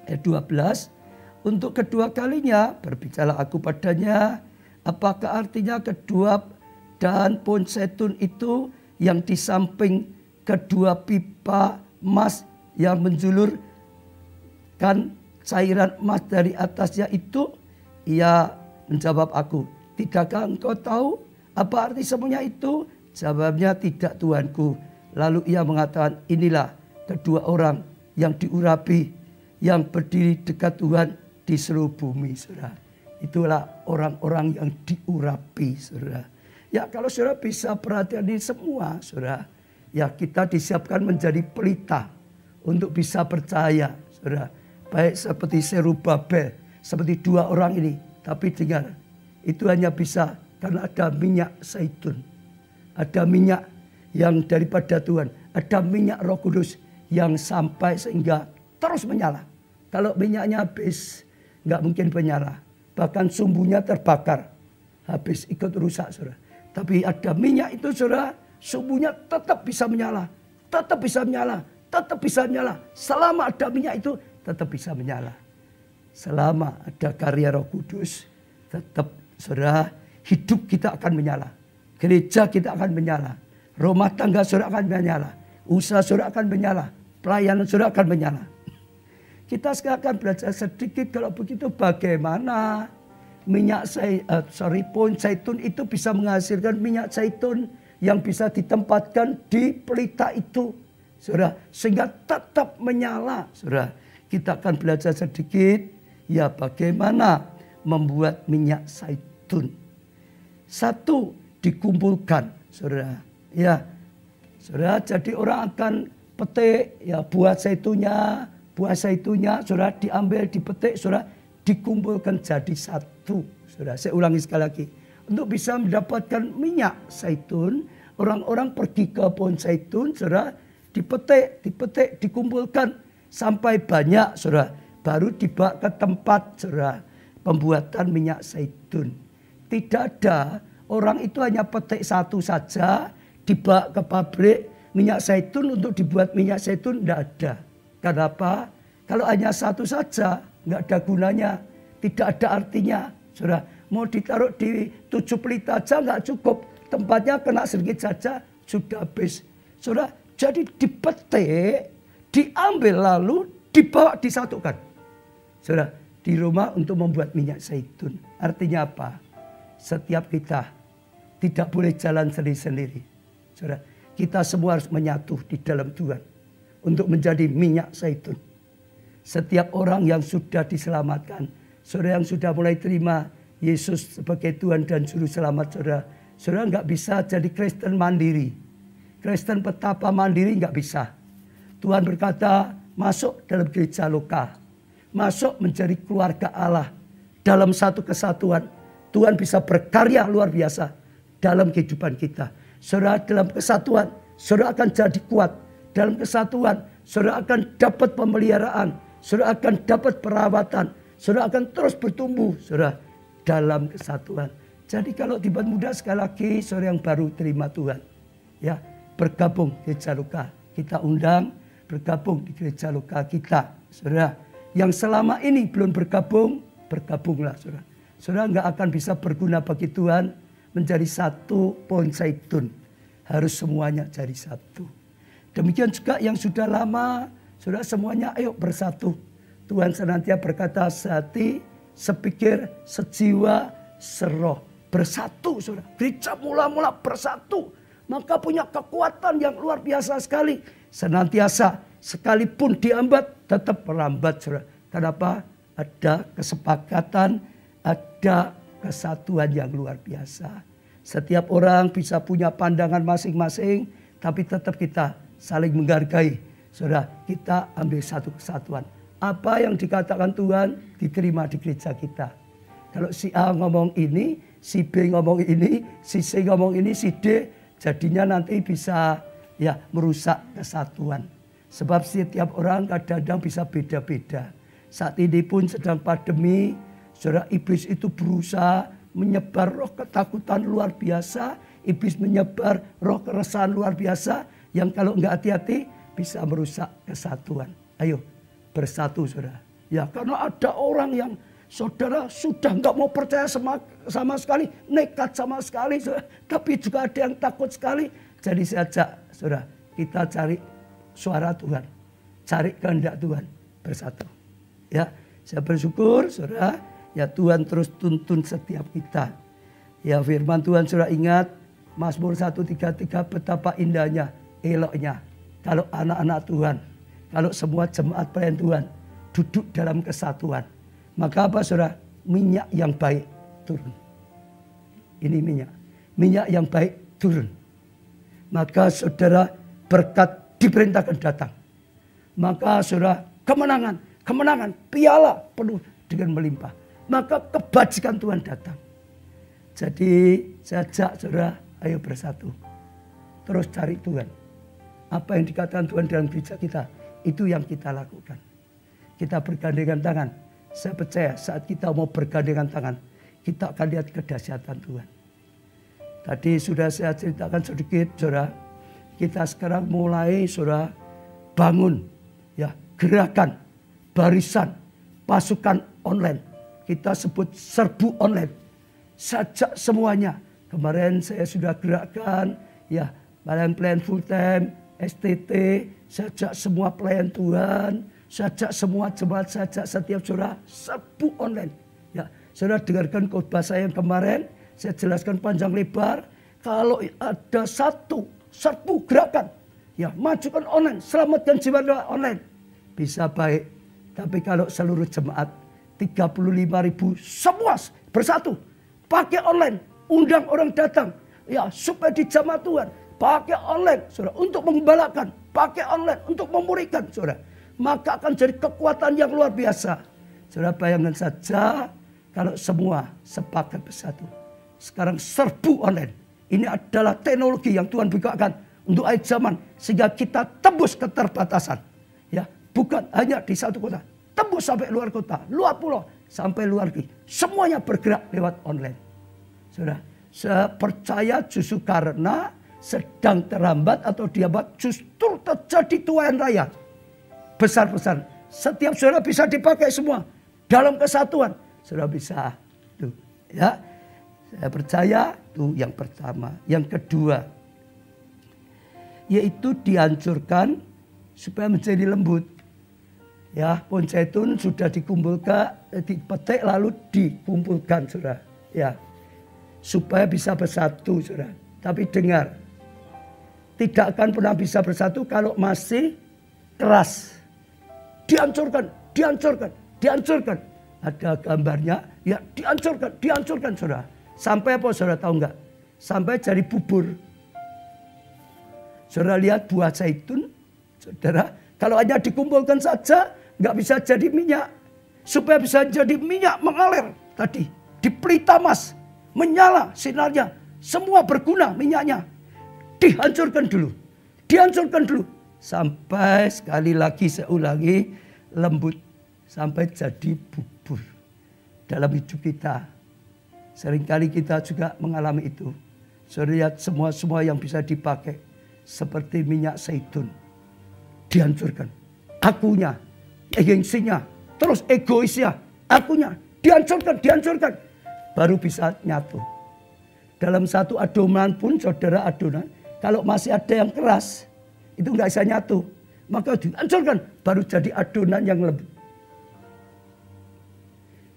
Ayat 12. Untuk kedua kalinya berbicara aku padanya, apakah artinya kedua dan pohon zaitun itu yang di samping kedua pipa emas yang menjulurkan cairan emas dari atasnya itu? Ia menjawab aku, tidakkah engkau tahu apa arti semuanya itu? Jawabnya, tidak Tuanku. Lalu ia mengatakan, inilah kedua orang yang diurapi, yang berdiri dekat Tuhan di seluruh bumi, saudara. Itulah orang-orang yang diurapi, saudara. Ya, kalau saudara bisa perhatian ini semua, saudara. Ya, kita disiapkan menjadi pelita untuk bisa percaya, saudara. Baik seperti Zerubabel, seperti dua orang ini. Tapi dengar, itu hanya bisa karena ada minyak zaitun. Ada minyak yang daripada Tuhan. Ada minyak Roh Kudus yang sampai sehingga terus menyala. Kalau minyaknya habis, nggak mungkin menyala. Bahkan sumbunya terbakar. Habis ikut rusak, saudara. Tapi ada minyak itu, saudara. Sumbunya tetap bisa menyala. Tetap bisa menyala. Tetap bisa menyala. Selama ada minyak itu, tetap bisa menyala. Selama ada karya Roh Kudus, tetap, saudara, hidup kita akan menyala. Gereja kita akan menyala. Rumah tangga saudara akan menyala. Usaha saudara akan menyala. Pelayanan saudara akan menyala. Kita sekarang akan belajar sedikit kalau begitu bagaimana pohon zaitun itu bisa menghasilkan minyak zaitun yang bisa ditempatkan di pelita itu, saudara, sehingga tetap menyala, saudara. Kita akan belajar sedikit ya bagaimana membuat minyak zaitun. Satu, dikumpulkan, saudara. Ya, saudara, jadi orang akan petik ya buah zaitunya, saudara, diambil, dipetik, saudara, dikumpulkan jadi satu, saudara. Saya ulangi sekali lagi. Untuk bisa mendapatkan minyak zaitun, orang-orang pergi ke pohon zaitun, saudara, dipetik, dikumpulkan sampai banyak, saudara. Baru dibawa ke tempat, saudara, pembuatan minyak zaitun. Tidak ada, orang itu hanya petik satu saja, dibawa ke pabrik minyak zaitun untuk dibuat minyak zaitun, tidak ada. Kenapa? Kalau hanya satu saja, nggak ada gunanya, tidak ada artinya, saudara. Mau ditaruh di 7 pelita aja nggak cukup, tempatnya kena sedikit saja sudah habis, saudara. Jadi dipetik, diambil lalu dibawa disatukan, saudara, di rumah untuk membuat minyak zaitun. Artinya apa? Setiap kita tidak boleh jalan sendiri-sendiri, saudara. Kita semua harus menyatu di dalam Tuhan untuk menjadi minyak zaitun. Setiap orang yang sudah diselamatkan, saudara yang sudah mulai terima Yesus sebagai Tuhan dan Juru Selamat saudara, saudara nggak bisa jadi Kristen mandiri. Kristen petapa mandiri nggak bisa. Tuhan berkata, masuk dalam gereja lokal. Masuk menjadi keluarga Allah. Dalam satu kesatuan, Tuhan bisa berkarya luar biasa dalam kehidupan kita. Saudara dalam kesatuan, saudara akan jadi kuat. Dalam kesatuan, saudara akan dapat pemeliharaan. Saudara akan dapat perawatan. Saudara akan terus bertumbuh. Saudara dalam kesatuan. Jadi kalau tiba muda sekali lagi, saudara yang baru terima Tuhan. Ya, bergabung di gereja lokal. Kita undang bergabung di gereja lokal kita. Saudara, yang selama ini belum bergabung, bergabunglah saudara. Saudara nggak akan bisa berguna bagi Tuhan menjadi satu pohon zaitun. Harus semuanya jadi satu. Demikian juga yang sudah lama, saudara semuanya ayo bersatu. Tuhan senantiasa berkata sehati, sepikir, sejiwa, seroh. Bersatu saudara. Gereja mula-mula bersatu. Maka punya kekuatan yang luar biasa sekali. Senantiasa sekalipun dihambat tetap melambat saudara. Kenapa? Ada kesepakatan, ada kesatuan yang luar biasa. Setiap orang bisa punya pandangan masing-masing, tapi tetap kita saling menghargai. Saudara, kita ambil satu kesatuan. Apa yang dikatakan Tuhan diterima di gereja kita. Kalau si A ngomong ini, si B ngomong ini, si C ngomong ini, si D, jadinya nanti bisa ya merusak kesatuan. Sebab setiap orang kadang-kadang bisa beda-beda. Saat ini pun sedang pandemi, saudara, iblis itu berusaha menyebar roh ketakutan luar biasa. Iblis menyebar roh keresahan luar biasa. Yang kalau enggak hati-hati bisa merusak kesatuan. Ayo bersatu saudara. Ya karena ada orang yang saudara sudah enggak mau percaya sama sekali. Nekat sama sekali saudara. Tapi juga ada yang takut sekali. Jadi saya ajak saudara, kita cari suara Tuhan. Cari kehendak Tuhan. Bersatu. Ya, saya bersyukur saudara. Ya Tuhan terus tuntun setiap kita. Ya firman Tuhan saudara ingat. Mazmur 133 betapa indahnya, eloknya. Kalau anak-anak Tuhan. Kalau semua jemaat pelayan Tuhan. Duduk dalam kesatuan. Maka apa saudara? Minyak yang baik turun. Ini minyak. Minyak yang baik turun. Maka saudara berkat diperintahkan datang. Maka saudara kemenangan, piala penuh dengan melimpah. Maka kebajikan Tuhan datang. Jadi saya ajak saudara, ayo bersatu. Terus cari Tuhan. Apa yang dikatakan Tuhan dalam gereja kita, itu yang kita lakukan. Kita bergandengan tangan. Saya percaya saat kita mau bergandengan tangan, kita akan lihat kedahsyatan Tuhan. Tadi sudah saya ceritakan sedikit saudara. Kita sekarang mulai saudara bangun ya gerakan, barisan, pasukan online. Kita sebut serbu online. Sajak semuanya. Kemarin saya sudah gerakkan ya pelayan full time, STT, sajak semua pelayan Tuhan, sajak semua jemaat, sajak setiap saudara serbu online. Ya, saudara dengarkan khotbah saya yang kemarin, saya jelaskan panjang lebar. Kalau ada satu serbu gerakan, ya majukan online, selamatkan jiwa online, bisa baik. Tapi kalau seluruh jemaat 35.000 semua bersatu. Pakai online. Undang orang datang. Ya supaya di jamaah Tuhan. Pakai online saudara. Untuk mengembalakan. Pakai online untuk memurikan saudara. Maka akan jadi kekuatan yang luar biasa. Saudara bayangkan saja. Kalau semua sepakat bersatu. Sekarang serbu online. Ini adalah teknologi yang Tuhan bukakan. Untuk akhir zaman. Sehingga kita tembus keterbatasan. Ya, bukan hanya di satu kota. Tembus sampai luar kota, luar pulau, sampai luar negeri. Semuanya bergerak lewat online. Saudara, saya percaya justru karena sedang terhambat atau dihambat justru terjadi tuayan raya. Besar-besar. Setiap saudara bisa dipakai semua. Dalam kesatuan. Saudara bisa. Tuh, ya. Saya percaya itu yang pertama. Yang kedua. Yaitu dihancurkan supaya menjadi lembut. Ya, pohon zaitun sudah dikumpulkan, dipetik lalu dikumpulkan, saudara. Ya, supaya bisa bersatu, saudara. Tapi dengar, tidak akan pernah bisa bersatu kalau masih keras. Dihancurkan, dihancurkan, dihancurkan. Ada gambarnya, ya dihancurkan saudara. Sampai apa saudara tahu enggak? Sampai jadi bubur. Saudara lihat buah zaitun, saudara, kalau hanya dikumpulkan saja, enggak bisa jadi minyak. Supaya bisa jadi minyak mengalir tadi. Di pelita emas, menyala sinarnya. Semua berguna minyaknya. Dihancurkan dulu. Dihancurkan dulu. Sampai sekali lagi saya ulangi, lembut. Sampai jadi bubur. Dalam hidup kita. Seringkali kita juga mengalami itu. Saudara lihat semua yang bisa dipakai. Seperti minyak zaitun. Dihancurkan. Akunya. Gengsinya. Terus egoisnya. Akunya. Dihancurkan, dihancurkan. Baru bisa nyatu. Dalam satu adonan pun saudara adonan. Kalau masih ada yang keras. Itu nggak bisa nyatu. Maka dihancurkan. Baru jadi adonan yang lembut.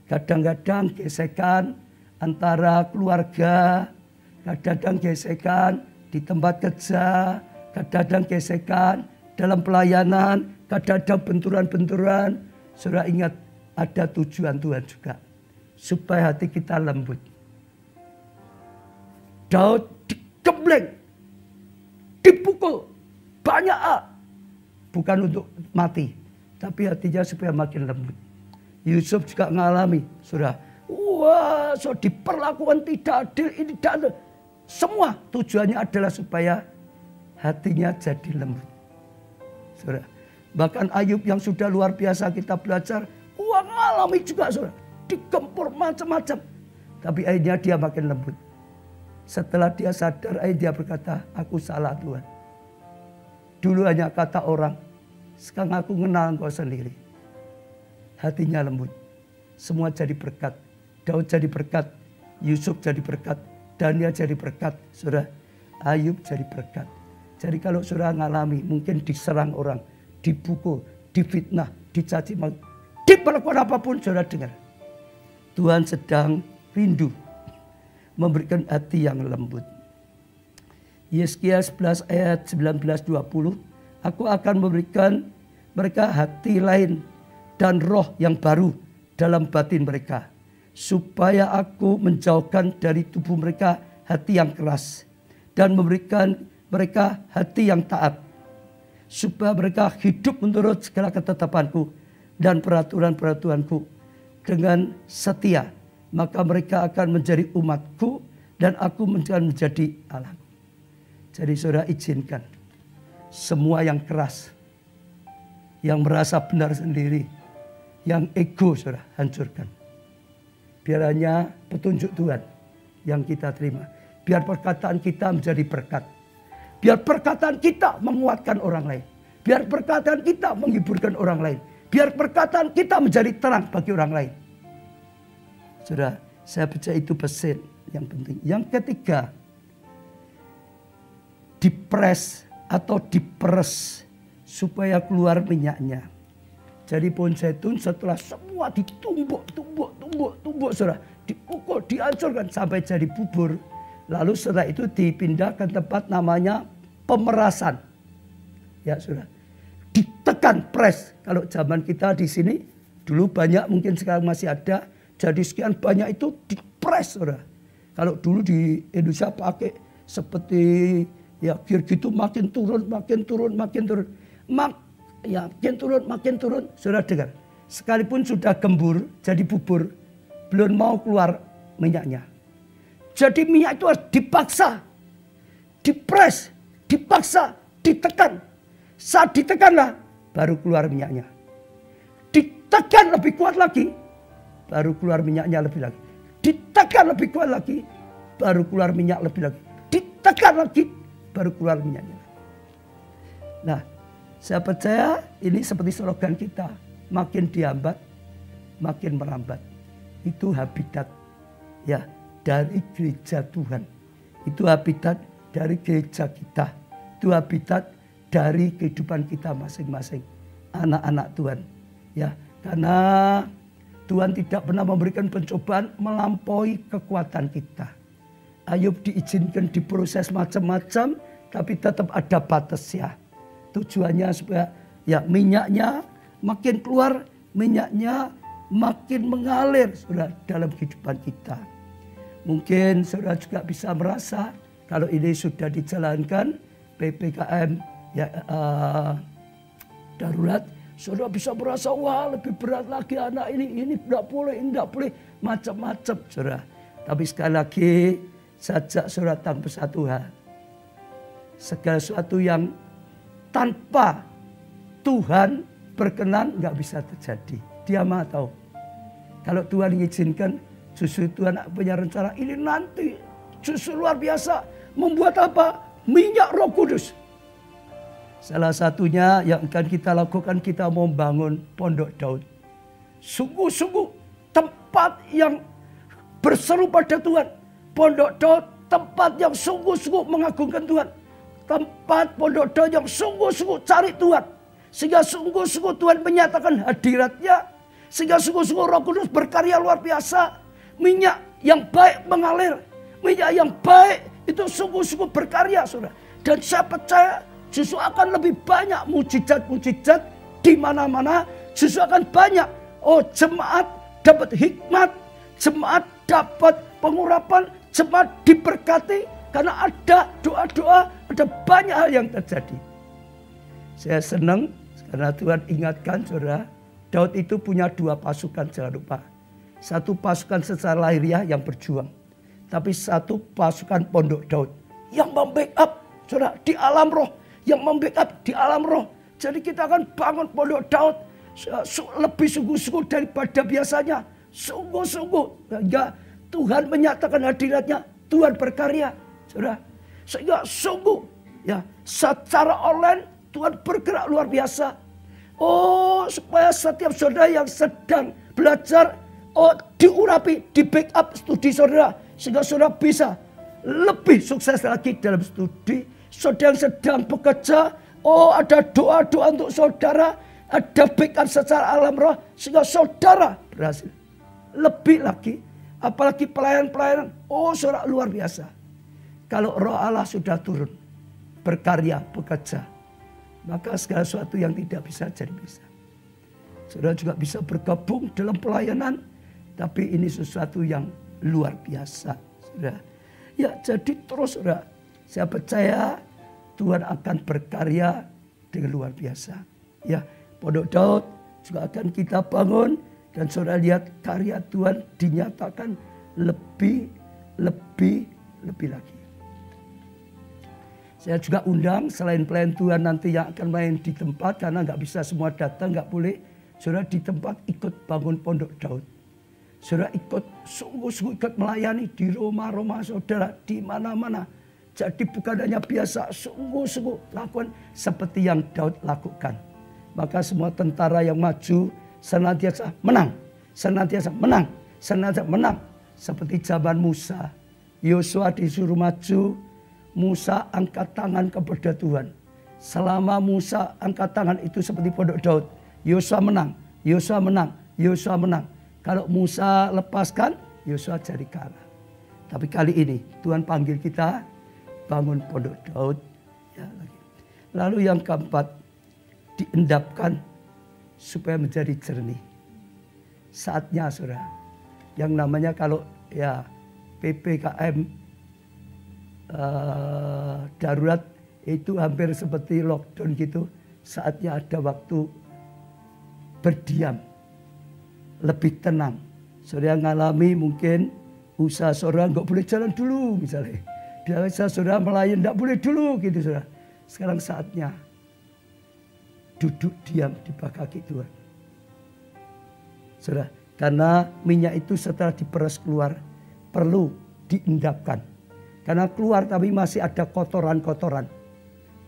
Kadang-kadang gesekan antara keluarga, kadang-kadang gesekan di tempat kerja, kadang-kadang gesekan dalam pelayanan, kadang-kadang benturan-benturan. Saudara ingat ada tujuan Tuhan juga. Supaya hati kita lembut. Daud digembleng, dipukul, banyak bukan untuk mati, tapi hatinya supaya makin lembut. Yusuf juga mengalami, saudara. Wah, so diperlakukan tidak adil, ini tidak adil. Semua tujuannya adalah supaya hatinya jadi lembut. Saudara. Bahkan Ayub yang sudah luar biasa kita belajar, wah mengalami juga saudara. Digempur macam-macam. Tapi akhirnya dia makin lembut. Setelah dia sadar, akhirnya dia berkata, aku salah Tuhan. Dulu hanya kata orang, sekarang aku kenal Engkau sendiri. Hatinya lembut. Semua jadi berkat. Daud jadi berkat. Yusuf jadi berkat. Daniel jadi berkat. Saudara, Ayub jadi berkat. Jadi kalau saudara ngalami, mungkin diserang orang, dipukul, difitnah, dicaci maki, diperlakukan apapun saudara dengar. Tuhan sedang rindu memberikan hati yang lembut. Yesaya 11 ayat 19-20. Aku akan memberikan mereka hati lain dan roh yang baru dalam batin mereka. Supaya aku menjauhkan dari tubuh mereka hati yang keras. Dan memberikan mereka hati yang taat. Supaya mereka hidup menurut segala ketetapanku dan peraturan-peraturanku dengan setia. Maka mereka akan menjadi umatku dan aku akan menjadi Allahku. Jadi saudara izinkan semua yang keras, yang merasa benar sendiri, yang ego saudara hancurkan. Biar hanya petunjuk Tuhan yang kita terima. Biar perkataan kita menjadi berkat. Biar perkataan kita menguatkan orang lain. Biar perkataan kita menghiburkan orang lain. Biar perkataan kita menjadi terang bagi orang lain. Saudara, saya baca itu pesan yang penting. Yang ketiga, dipres atau diperes supaya keluar minyaknya. Jadi pohon zaitun setelah semua ditumbuk, saudara, dipukul, dihancurkan sampai jadi bubur. Lalu setelah itu dipindah ke tempat namanya pemerasan. Ya saudara, ditekan pres. Kalau zaman kita di sini dulu banyak, mungkin sekarang masih ada. Jadi sekian banyak itu dipres saudara. Kalau dulu di Indonesia pakai seperti ya gear gitu, makin turun. Makin turun. Saudara dengar. Sekalipun sudah gembur, jadi bubur, belum mau keluar minyaknya. Jadi minyak itu harus dipaksa, dipres, dipaksa, ditekan. Saat ditekanlah, baru keluar minyaknya. Ditekan lebih kuat lagi, baru keluar minyaknya lebih lagi. Ditekan lebih kuat lagi, baru keluar minyak lebih lagi. Ditekan lagi, baru keluar minyaknya. Nah, saya percaya ini seperti slogan kita. Makin dihambat, makin merambat. Itu habitat ya dari gereja Tuhan. Itu habitat dari gereja kita. Itu habitat dari kehidupan kita masing-masing. Anak-anak Tuhan. Ya, karena Tuhan tidak pernah memberikan pencobaan melampaui kekuatan kita. Ayub diizinkan diproses macam-macam tapi tetap ada batasnya. Tujuannya supaya ya minyaknya makin keluar, minyaknya makin mengalir saudara dalam kehidupan kita. Mungkin saudara juga bisa merasa kalau ini sudah dijalankan PPKM ya darurat, saudara bisa merasa wah lebih berat lagi anak ini tidak boleh, macam-macam saudara. Tapi sekali lagi sajak saudara tanpa satu hal, segala sesuatu yang tanpa Tuhan berkenan nggak bisa terjadi. Dia Maha tahu. Kalau Tuhan mengizinkan, justru Tuhan punya rencana ini nanti justru luar biasa. Membuat apa? Minyak Roh Kudus. Salah satunya yang akan kita lakukan, kita mau bangun Pondok Daud. Sungguh-sungguh tempat yang berseru pada Tuhan. Pondok Daud tempat yang sungguh-sungguh mengagungkan Tuhan. Tempat Pondok Daud yang sungguh-sungguh cari Tuhan. Sehingga sungguh-sungguh Tuhan menyatakan hadiratnya. Sehingga sungguh-sungguh Roh Kudus berkarya luar biasa. Minyak yang baik mengalir. Minyak yang baik itu sungguh-sungguh berkarya saudara. Dan saya percaya justru akan lebih banyak mujizat-mujizat di mana-mana. Justru akan banyak. Oh, jemaat dapat hikmat. Jemaat dapat pengurapan. Jemaat diberkati. Karena ada doa-doa. Ada banyak hal yang terjadi. Saya senang karena Tuhan ingatkan saudara. Daud itu punya 2 pasukan, jangan lupa. Satu pasukan secara lahiriah yang berjuang. Tapi satu pasukan Pondok Daud yang membackup saudara di alam roh. Yang membackup di alam roh. Jadi kita akan bangun Pondok Daud lebih sungguh-sungguh daripada biasanya. Sungguh-sungguh. Sehingga Tuhan menyatakan hadiratnya. Tuhan berkarya. Saudara. Sehingga sungguh ya secara online Tuhan bergerak luar biasa. Oh, supaya setiap saudara yang sedang belajar, diurapi, di backup studi saudara. Sehingga saudara bisa lebih sukses lagi dalam studi. Saudara yang sedang bekerja, ada doa-doa untuk saudara. Ada backup secara alam roh. Sehingga saudara berhasil. Lebih lagi, apalagi pelayan-pelayanan. Saudara luar biasa. Kalau roh Allah sudah turun, berkarya, bekerja. Maka segala sesuatu yang tidak bisa jadi bisa. Saudara juga bisa bergabung dalam pelayanan. Tapi ini sesuatu yang luar biasa. Saudara. Ya jadi terus saudara. Saya percaya Tuhan akan berkarya dengan luar biasa. Ya Pondok Daud juga akan kita bangun. Dan saudara lihat karya Tuhan dinyatakan lebih lagi. Saya juga undang selain pelayan Tuhan nanti yang akan main di tempat. Karena nggak bisa semua datang, nggak boleh. Saudara di tempat ikut bangun Pondok Daud. Saudara ikut sungguh-sungguh ikut melayani di rumah-rumah saudara. Di mana-mana. Jadi bukan hanya biasa, sungguh-sungguh lakukan seperti yang Daud lakukan. Maka semua tentara yang maju senantiasa menang. Senantiasa menang. Senantiasa menang. Seperti zaman Musa. Yosua disuruh maju. Musa angkat tangan kepada Tuhan. Selama Musa angkat tangan itu seperti Pondok Daud. Yosua menang, Yosua menang, Yosua menang. Kalau Musa lepaskan, Yosua jadi kalah. Tapi kali ini Tuhan panggil kita bangun Pondok Daud. Ya, lagi. Lalu yang keempat, diendapkan supaya menjadi jernih. Saatnya saudara, yang namanya kalau ya PPKM darurat itu hampir seperti lockdown gitu. Saatnya ada waktu berdiam, lebih tenang. Saudara ngalami mungkin usaha saudara nggak boleh jalan dulu misalnya. Biasa saudara melayani nggak boleh dulu gitu saudara. Sekarang saatnya duduk diam di bawah kaki Tuhan. Saudara, karena minyak itu setelah diperas keluar perlu diendapkan. Karena keluar tapi masih ada kotoran-kotoran.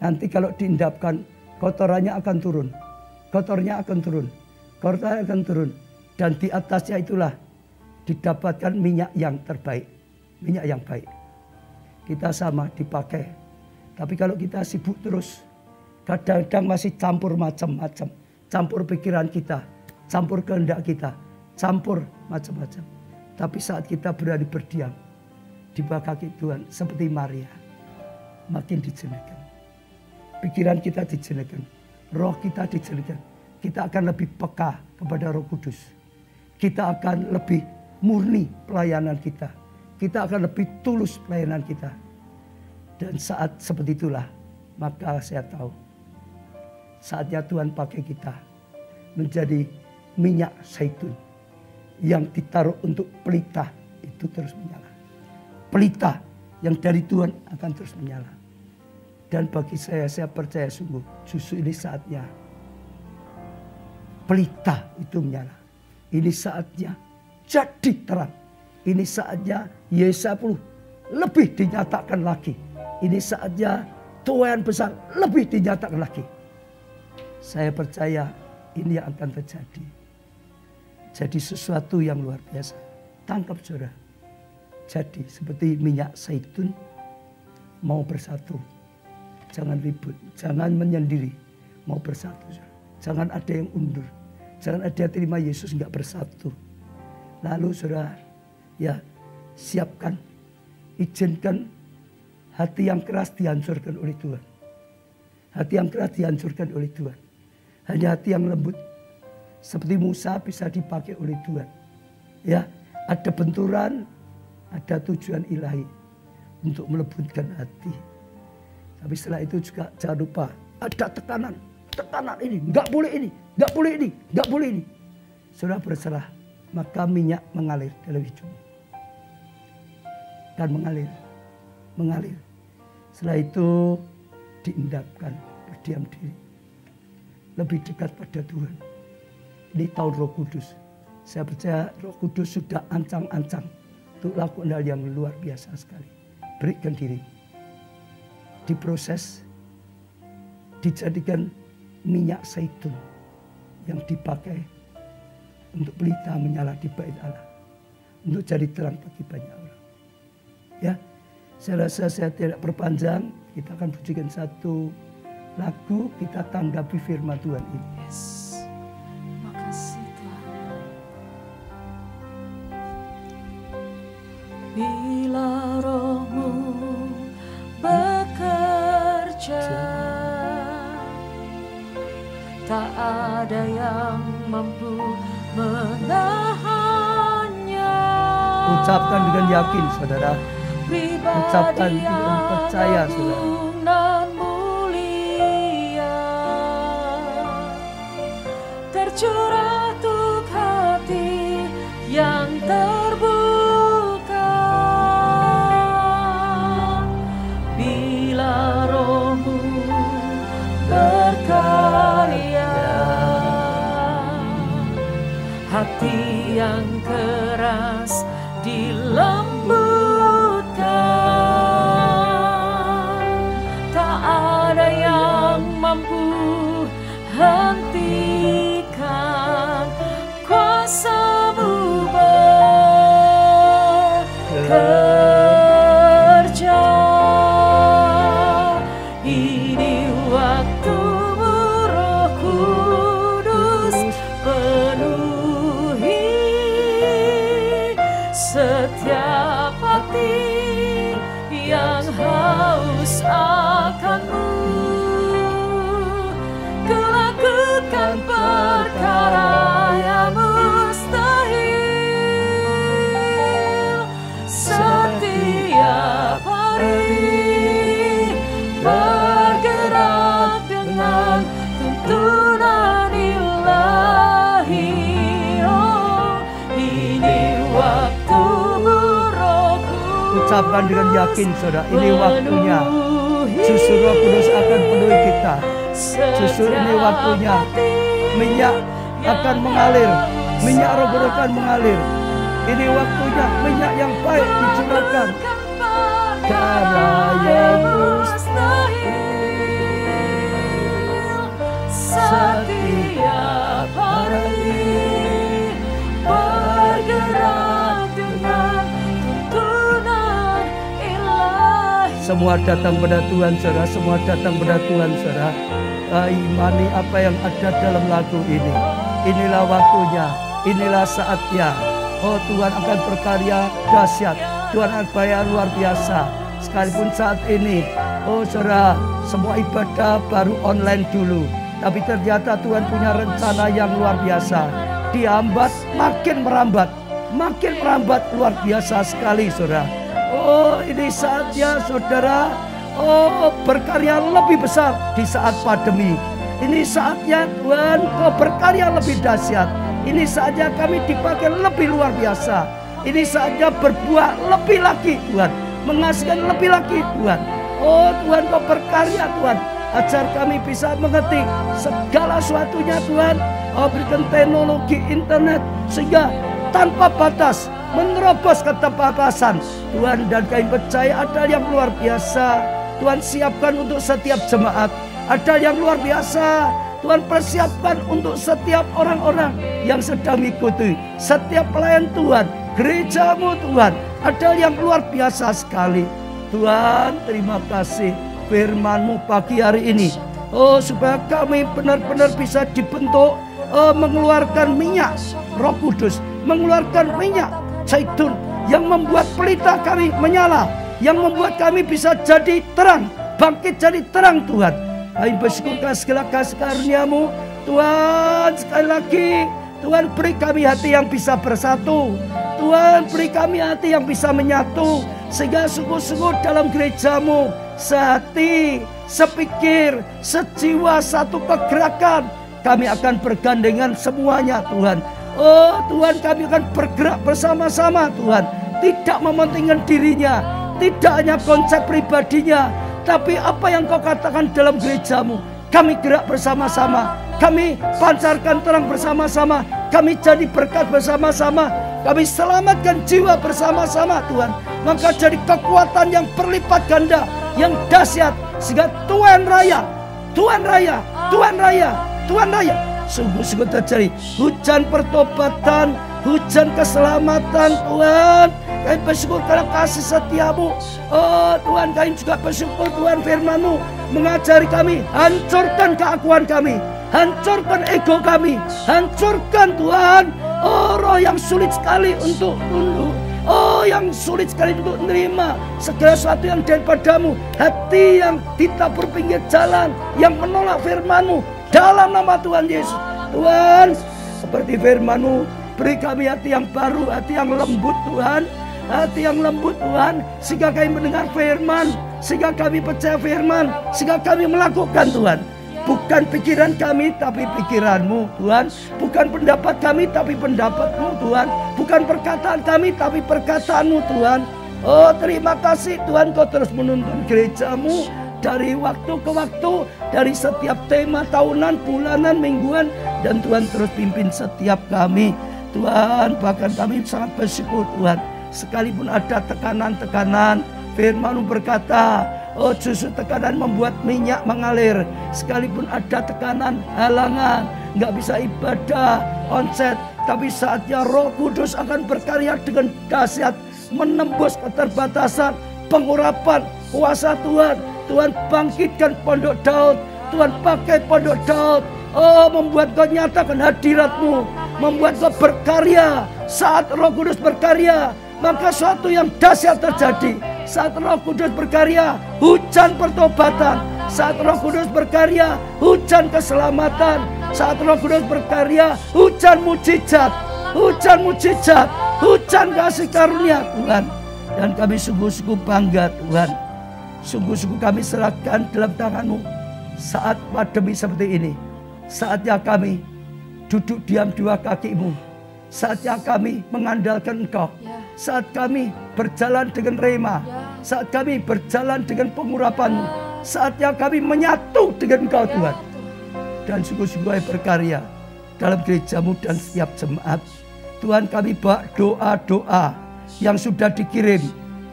Nanti kalau diendapkan kotorannya akan turun. Kotornya akan turun. Kotorannya akan turun. Dan di atasnya itulah didapatkan minyak yang terbaik. Minyak yang baik. Kita sama dipakai. Tapi kalau kita sibuk terus. Kadang-kadang masih campur macam-macam. Campur pikiran kita. Campur kehendak kita. Campur macam-macam. Tapi saat kita berani berdiam. Di bawah kaki Tuhan seperti Maria. makin dijenakkan. Pikiran kita dijenakkan, roh kita dijenakkan. Kita akan lebih peka kepada Roh Kudus. Kita akan lebih murni pelayanan kita. Kita akan lebih tulus pelayanan kita. Dan saat seperti itulah, maka saya tahu saatnya Tuhan pakai kita menjadi minyak zaitun yang ditaruh untuk pelita itu terus menyala. Pelita yang dari Tuhan akan terus menyala. Dan bagi saya percaya sungguh justru ini saatnya pelita itu menyala. Ini saatnya jadi terang. Ini saatnya Yesaya 10 lebih dinyatakan lagi. Ini saatnya Tuhan besar lebih dinyatakan lagi. Saya percaya ini yang akan terjadi. Jadi sesuatu yang luar biasa. Tangkap saudara. Jadi seperti minyak zaitun mau bersatu. Jangan ribut, jangan menyendiri. Mau bersatu. Jangan ada yang undur. Jangan ada yang terima Yesus enggak bersatu. Lalu saudara, ya siapkan, izinkan hati yang keras dihancurkan oleh Tuhan. Hati yang keras dihancurkan oleh Tuhan. Hanya hati yang lembut seperti Musa bisa dipakai oleh Tuhan. Ya, ada benturan, ada tujuan ilahi untuk melembutkan hati. Tapi setelah itu juga jangan lupa ada tekanan ini, nggak boleh ini, nggak boleh ini, nggak boleh ini. Sudah berserah, maka minyak mengalir dalam hidupmu. Dan mengalir. Setelah itu diendapkan, berdiam diri. Lebih dekat pada Tuhan. Ini tahun Roh Kudus. Saya percaya Roh Kudus sudah ancang-ancang untuk lakukan hal yang luar biasa sekali. Berikan diri. Diproses, dijadikan minyak zaitun yang dipakai untuk pelita menyala di bait Allah. Untuk jadi terang bagi banyak orang. Ya, saya rasa saya tidak perpanjang. Kita akan pujikan satu lagu, kita tanggapi firman Tuhan ini. Yes. Makasih Tuhan. Bila rohmu bekerja, tak ada yang mampu menahannya. Ucapkan dengan yakin saudara. Ucapkan dengan percaya saudara. Tercurah untuk hati yang terbuka. Bila rohmu berkarya, hati yang keras dilembutkan. Tak ada yang mampu hentikan kuasa-Mu bekerja. Ini waktu-Mu Roh Kudus, penuhi setiap hati yang haus akan-Mu. Lakukan perkara yang mustahil setiap hari, bergerak dengan tuntunan ilahi. Oh, ini waktu-Mu Roh Kudus. Ucapkan dengan yakin saudara, ini waktunya. Justru Roh Kudus akan penuhi kita. Justru ini waktunya. Minyak akan mengalir. Minyak Roh Kudus akan mengalir. Ini waktunya minyak yang baik dicurahkan. Darah yang mustahil setiap hari, bergerak dengan tuntunan ilahi. Semua datang pada Tuhan saudara. Semua datang pada Tuhan saudara. Imani apa yang ada dalam lagu ini. Inilah waktunya, inilah saatnya. Oh, Tuhan akan berkarya dahsyat. Tuhan akan bayar luar biasa. Sekalipun saat ini Oh saudara, semua ibadah baru online dulu. Tapi ternyata Tuhan punya rencana yang luar biasa. Dihambat, makin merambat. Makin merambat luar biasa sekali saudara. Oh ini saatnya saudara, oh berkarya lebih besar di saat pandemi. Ini saatnya Tuhan kau berkarya lebih dahsyat. Ini saatnya kami dipakai lebih luar biasa. Ini saatnya berbuah lebih lagi Tuhan. Menghasilkan lebih lagi Tuhan. Oh Tuhan kau berkarya Tuhan. Ajar kami bisa mengerti segala sesuatunya Tuhan. Oh berikan teknologi internet sehingga tanpa batas menerobos keterbatasan Tuhan. Dan kami percaya ada yang luar biasa Tuhan siapkan untuk setiap jemaat. Ada yang luar biasa Tuhan persiapkan untuk setiap orang-orang yang sedang mengikuti setiap pelayan Tuhan, gerejamu Tuhan. Ada yang luar biasa sekali Tuhan. Terima kasih firman-Mu pagi hari ini. Oh supaya kami benar-benar bisa dibentuk, mengeluarkan minyak Roh Kudus, mengeluarkan minyak zaitun yang membuat pelita kami menyala, yang membuat kami bisa jadi terang, bangkit jadi terang Tuhan. Kami bersyukurkan segala kasih karunia-Mu Tuhan. Sekali lagi Tuhan beri kami hati yang bisa bersatu. Tuhan beri kami hati yang bisa menyatu. Sehingga sungguh-sungguh dalam gereja-Mu sehati, sepikir, sejiwa, satu pergerakan. Kami akan bergandengan semuanya Tuhan. Oh Tuhan kami akan bergerak bersama-sama Tuhan. Tidak mementingkan dirinya, tidak hanya konsep pribadinya, tapi apa yang Kau katakan dalam gereja-Mu. Kami gerak bersama-sama, kami pancarkan terang bersama-sama, kami jadi berkat bersama-sama, kami selamatkan jiwa bersama-sama Tuhan. Maka jadi kekuatan yang berlipat ganda, yang dahsyat. Sehingga Tuhan Raya, Tuhan Raya, Tuhan Raya, Tuhan Raya sungguh-sungguh terjadi hujan pertobatan, hujan keselamatan Tuhan. Kami bersyukur karena kasih setia-Mu. Oh Tuhan kami juga bersyukur Tuhan firman-Mu mengajari kami. Hancurkan keakuan kami, hancurkan ego kami, hancurkan Tuhan. Oh roh yang sulit sekali untuk tunduk, oh yang sulit sekali untuk menerima segala sesuatu yang daripada-Mu. Hati yang ditabur pinggir jalan, yang menolak firman-Mu dalam nama Tuhan Yesus. Tuhan seperti firman-Mu, beri kami hati yang baru, hati yang lembut Tuhan. Hati yang lembut Tuhan, sehingga kami mendengar firman, sehingga kami percaya firman, sehingga kami melakukan Tuhan. Bukan pikiran kami tapi pikiran-Mu Tuhan. Bukan pendapat kami tapi pendapat-Mu Tuhan. Bukan perkataan kami tapi perkataan-Mu Tuhan. Oh terima kasih Tuhan, Kau terus menuntun gereja-Mu dari waktu ke waktu, dari setiap tema tahunan, bulanan, mingguan. Dan Tuhan terus pimpin setiap kami Tuhan. Bahkan kami sangat bersyukur Tuhan, sekalipun ada tekanan-tekanan, firman-Mu berkata, oh justru tekanan membuat minyak mengalir. Sekalipun ada tekanan, halangan, nggak bisa ibadah, onset, tapi saatnya Roh Kudus akan berkarya dengan dahsyat, menembus keterbatasan, pengurapan, kuasa Tuhan. Tuhan bangkitkan Pondok Daud, Tuhan pakai Pondok Daud. Oh membuat Kau nyatakan hadirat-Mu, membuat Kau berkarya. Saat Roh Kudus berkarya, maka suatu yang dahsyat terjadi. Saat Roh Kudus berkarya, hujan pertobatan. Saat Roh Kudus berkarya, hujan keselamatan. Saat Roh Kudus berkarya, hujan mujizat, hujan mujizat, hujan kasih karunia Tuhan. Dan kami sungguh-sungguh bangga Tuhan. Sungguh-sungguh kami serahkan dalam tangan-Mu. Saat pandemi seperti ini, saatnya kami duduk diam dua kaki-Mu. Saatnya kami mengandalkan Engkau. Saat kami berjalan dengan rema, saat kami berjalan dengan pengurapan-Mu, saatnya kami menyatu dengan Engkau Tuhan. Dan sungguh-sungguh berkarya dalam gereja-Mu dan setiap jemaat. Tuhan kami bawa doa-doa yang sudah dikirim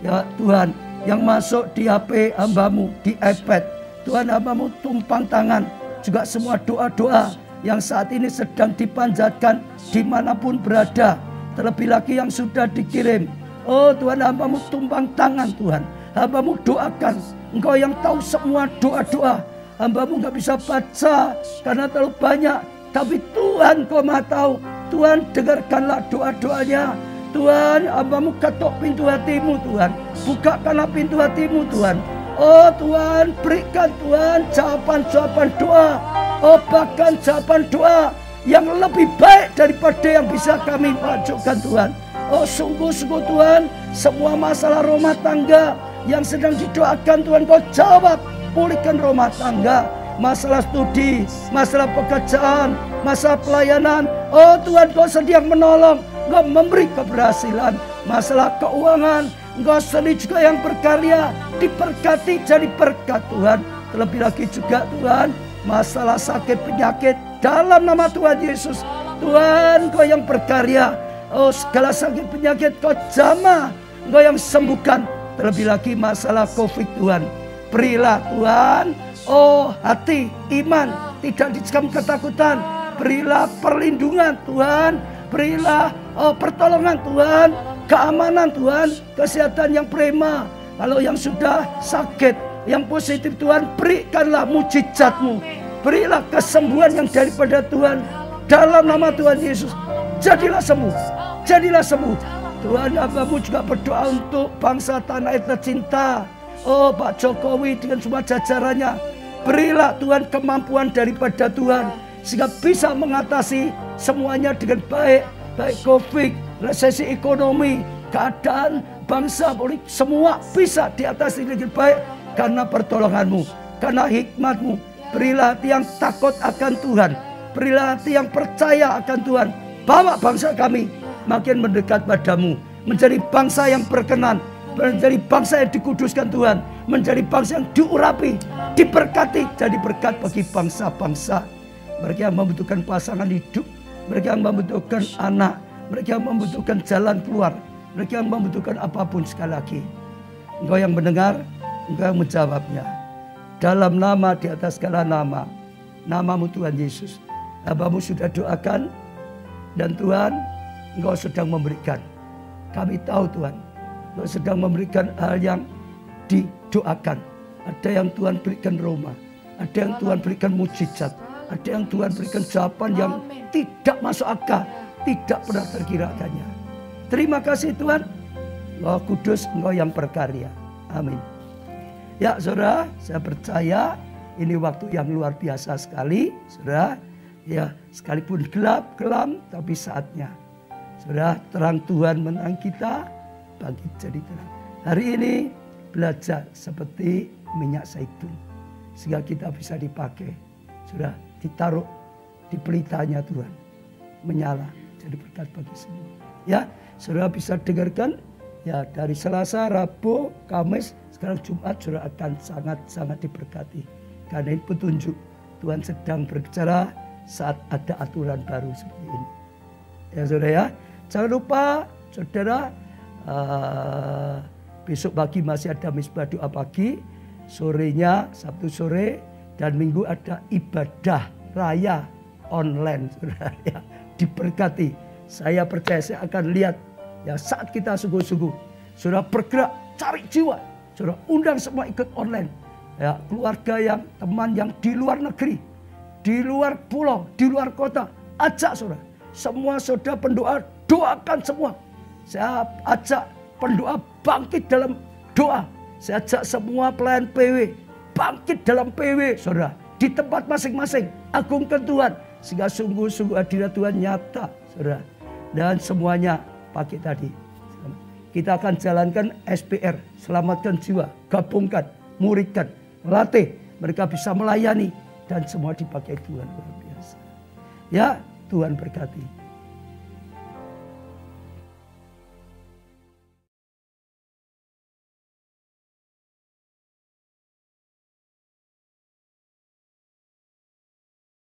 ya Tuhan, yang masuk di HP hamba-Mu, di iPad. Tuhan hamba-Mu tumpang tangan juga semua doa-doa yang saat ini sedang dipanjatkan dimanapun berada. Terlebih lagi yang sudah dikirim. Oh Tuhan hamba-Mu tumpang tangan Tuhan. Hamba-Mu doakan. Engkau yang tahu semua doa-doa. Hamba-Mu gak bisa baca karena terlalu banyak. Tapi Tuhan Kau maha tahu. Tuhan dengarkanlah doa-doanya. Tuhan hamba-Mu ketok pintu hati-Mu Tuhan. Bukakanlah pintu hati-Mu Tuhan. Oh Tuhan, berikan Tuhan jawaban-jawaban doa. Oh bahkan jawaban doa yang lebih baik daripada yang bisa kami ajukan Tuhan. Oh sungguh-sungguh Tuhan, semua masalah rumah tangga yang sedang didoakan Tuhan Kau jawab. Pulihkan rumah tangga, masalah studi, masalah pekerjaan, masalah pelayanan. Oh Tuhan Kau sedia menolong, Kau memberi keberhasilan. Masalah keuangan, Engkau sendiri juga yang berkarya, diberkati jadi berkat Tuhan. Terlebih lagi juga Tuhan, masalah sakit penyakit dalam nama Tuhan Yesus. Tuhan Kau yang berkarya. Oh segala sakit penyakit Kau jamah, Engkau yang sembuhkan. Terlebih lagi masalah COVID Tuhan. Berilah Tuhan, oh hati, iman, tidak dicekam ketakutan. Berilah perlindungan Tuhan. Berilah pertolongan Tuhan. Keamanan Tuhan, kesehatan yang prima. Kalau yang sudah sakit, yang positif Tuhan, berikanlah mujizat-Mu. Berilah kesembuhan yang daripada Tuhan. Dalam nama Tuhan Yesus, jadilah sembuh. Jadilah sembuh. Tuhan, Hamba-Mu juga berdoa untuk bangsa tanah air tercinta. Oh Pak Jokowi dengan semua jajarannya. Berilah Tuhan kemampuan daripada Tuhan, sehingga bisa mengatasi semuanya dengan baik. Baik COVID, resesi ekonomi, keadaan bangsa, politik, semua bisa diatasi dengan baik karena pertolongan-Mu, karena hikmat-Mu. Berilah hati yang takut akan Tuhan, berilah hati yang percaya akan Tuhan. Bawa bangsa kami makin mendekat padamu, menjadi bangsa yang berkenan, menjadi bangsa yang dikuduskan Tuhan, menjadi bangsa yang diurapi, diberkati, jadi berkat bagi bangsa-bangsa. Mereka yang membutuhkan pasangan hidup, mereka yang membutuhkan anak, mereka yang membutuhkan jalan keluar, mereka yang membutuhkan apapun. Sekali lagi, Engkau yang mendengar, Engkau yang menjawabnya. Dalam nama di atas segala nama, nama-Mu Tuhan Yesus, Hamba-Mu sudah doakan, dan Tuhan, Engkau sedang memberikan. Kami tahu Tuhan, Engkau sedang memberikan hal yang didoakan. Ada yang Tuhan berikan Roma, ada yang Tuhan berikan mujizat, ada yang Tuhan berikan jawaban yang tidak masuk akal, tidak pernah terkirakannya. Terima kasih Tuhan. Roh Kudus, Engkau yang berkarya. Amin. Ya saudara, saya percaya ini waktu yang luar biasa sekali. Saudara, ya sekalipun gelap, kelam, tapi saatnya. Saudara, terang Tuhan menang kita, bangkit jadi terang. Hari ini belajar seperti minyak zaitun, sehingga kita bisa dipakai. Sudah ditaruh di pelitanya Tuhan, menyala jadi berkat bagi semua. Ya, saudara bisa dengarkan ya dari Selasa, Rabu, Kamis, sekarang Jumat, saudara akan sangat-sangat diberkati. Karena ini petunjuk Tuhan sedang berbicara saat ada aturan baru seperti ini. Ya saudara ya, jangan lupa saudara, besok pagi masih ada misbah doa pagi, sorenya Sabtu sore, dan Minggu ada ibadah raya online, saudara ya, diberkati. Saya percaya saya akan lihat ya saat kita sungguh-sungguh, saudara bergerak cari jiwa, saudara undang semua ikut online. Ya, keluarga yang teman yang di luar negeri, di luar pulau, di luar kota, ajak saudara. Semua saudara pendoa, doakan semua. Saya ajak pendoa bangkit dalam doa. Saya ajak semua pelayan PW bangkit dalam PW, saudara. Di tempat masing-masing, agungkan Tuhan. Sehingga sungguh-sungguh hadirat Tuhan nyata, saudara. Dan semuanya pakai tadi. Kita akan jalankan SPR, selamatkan jiwa, gabungkan, muridkan, latih. Mereka bisa melayani dan semua dipakai Tuhan luar biasa. Ya, Tuhan berkati.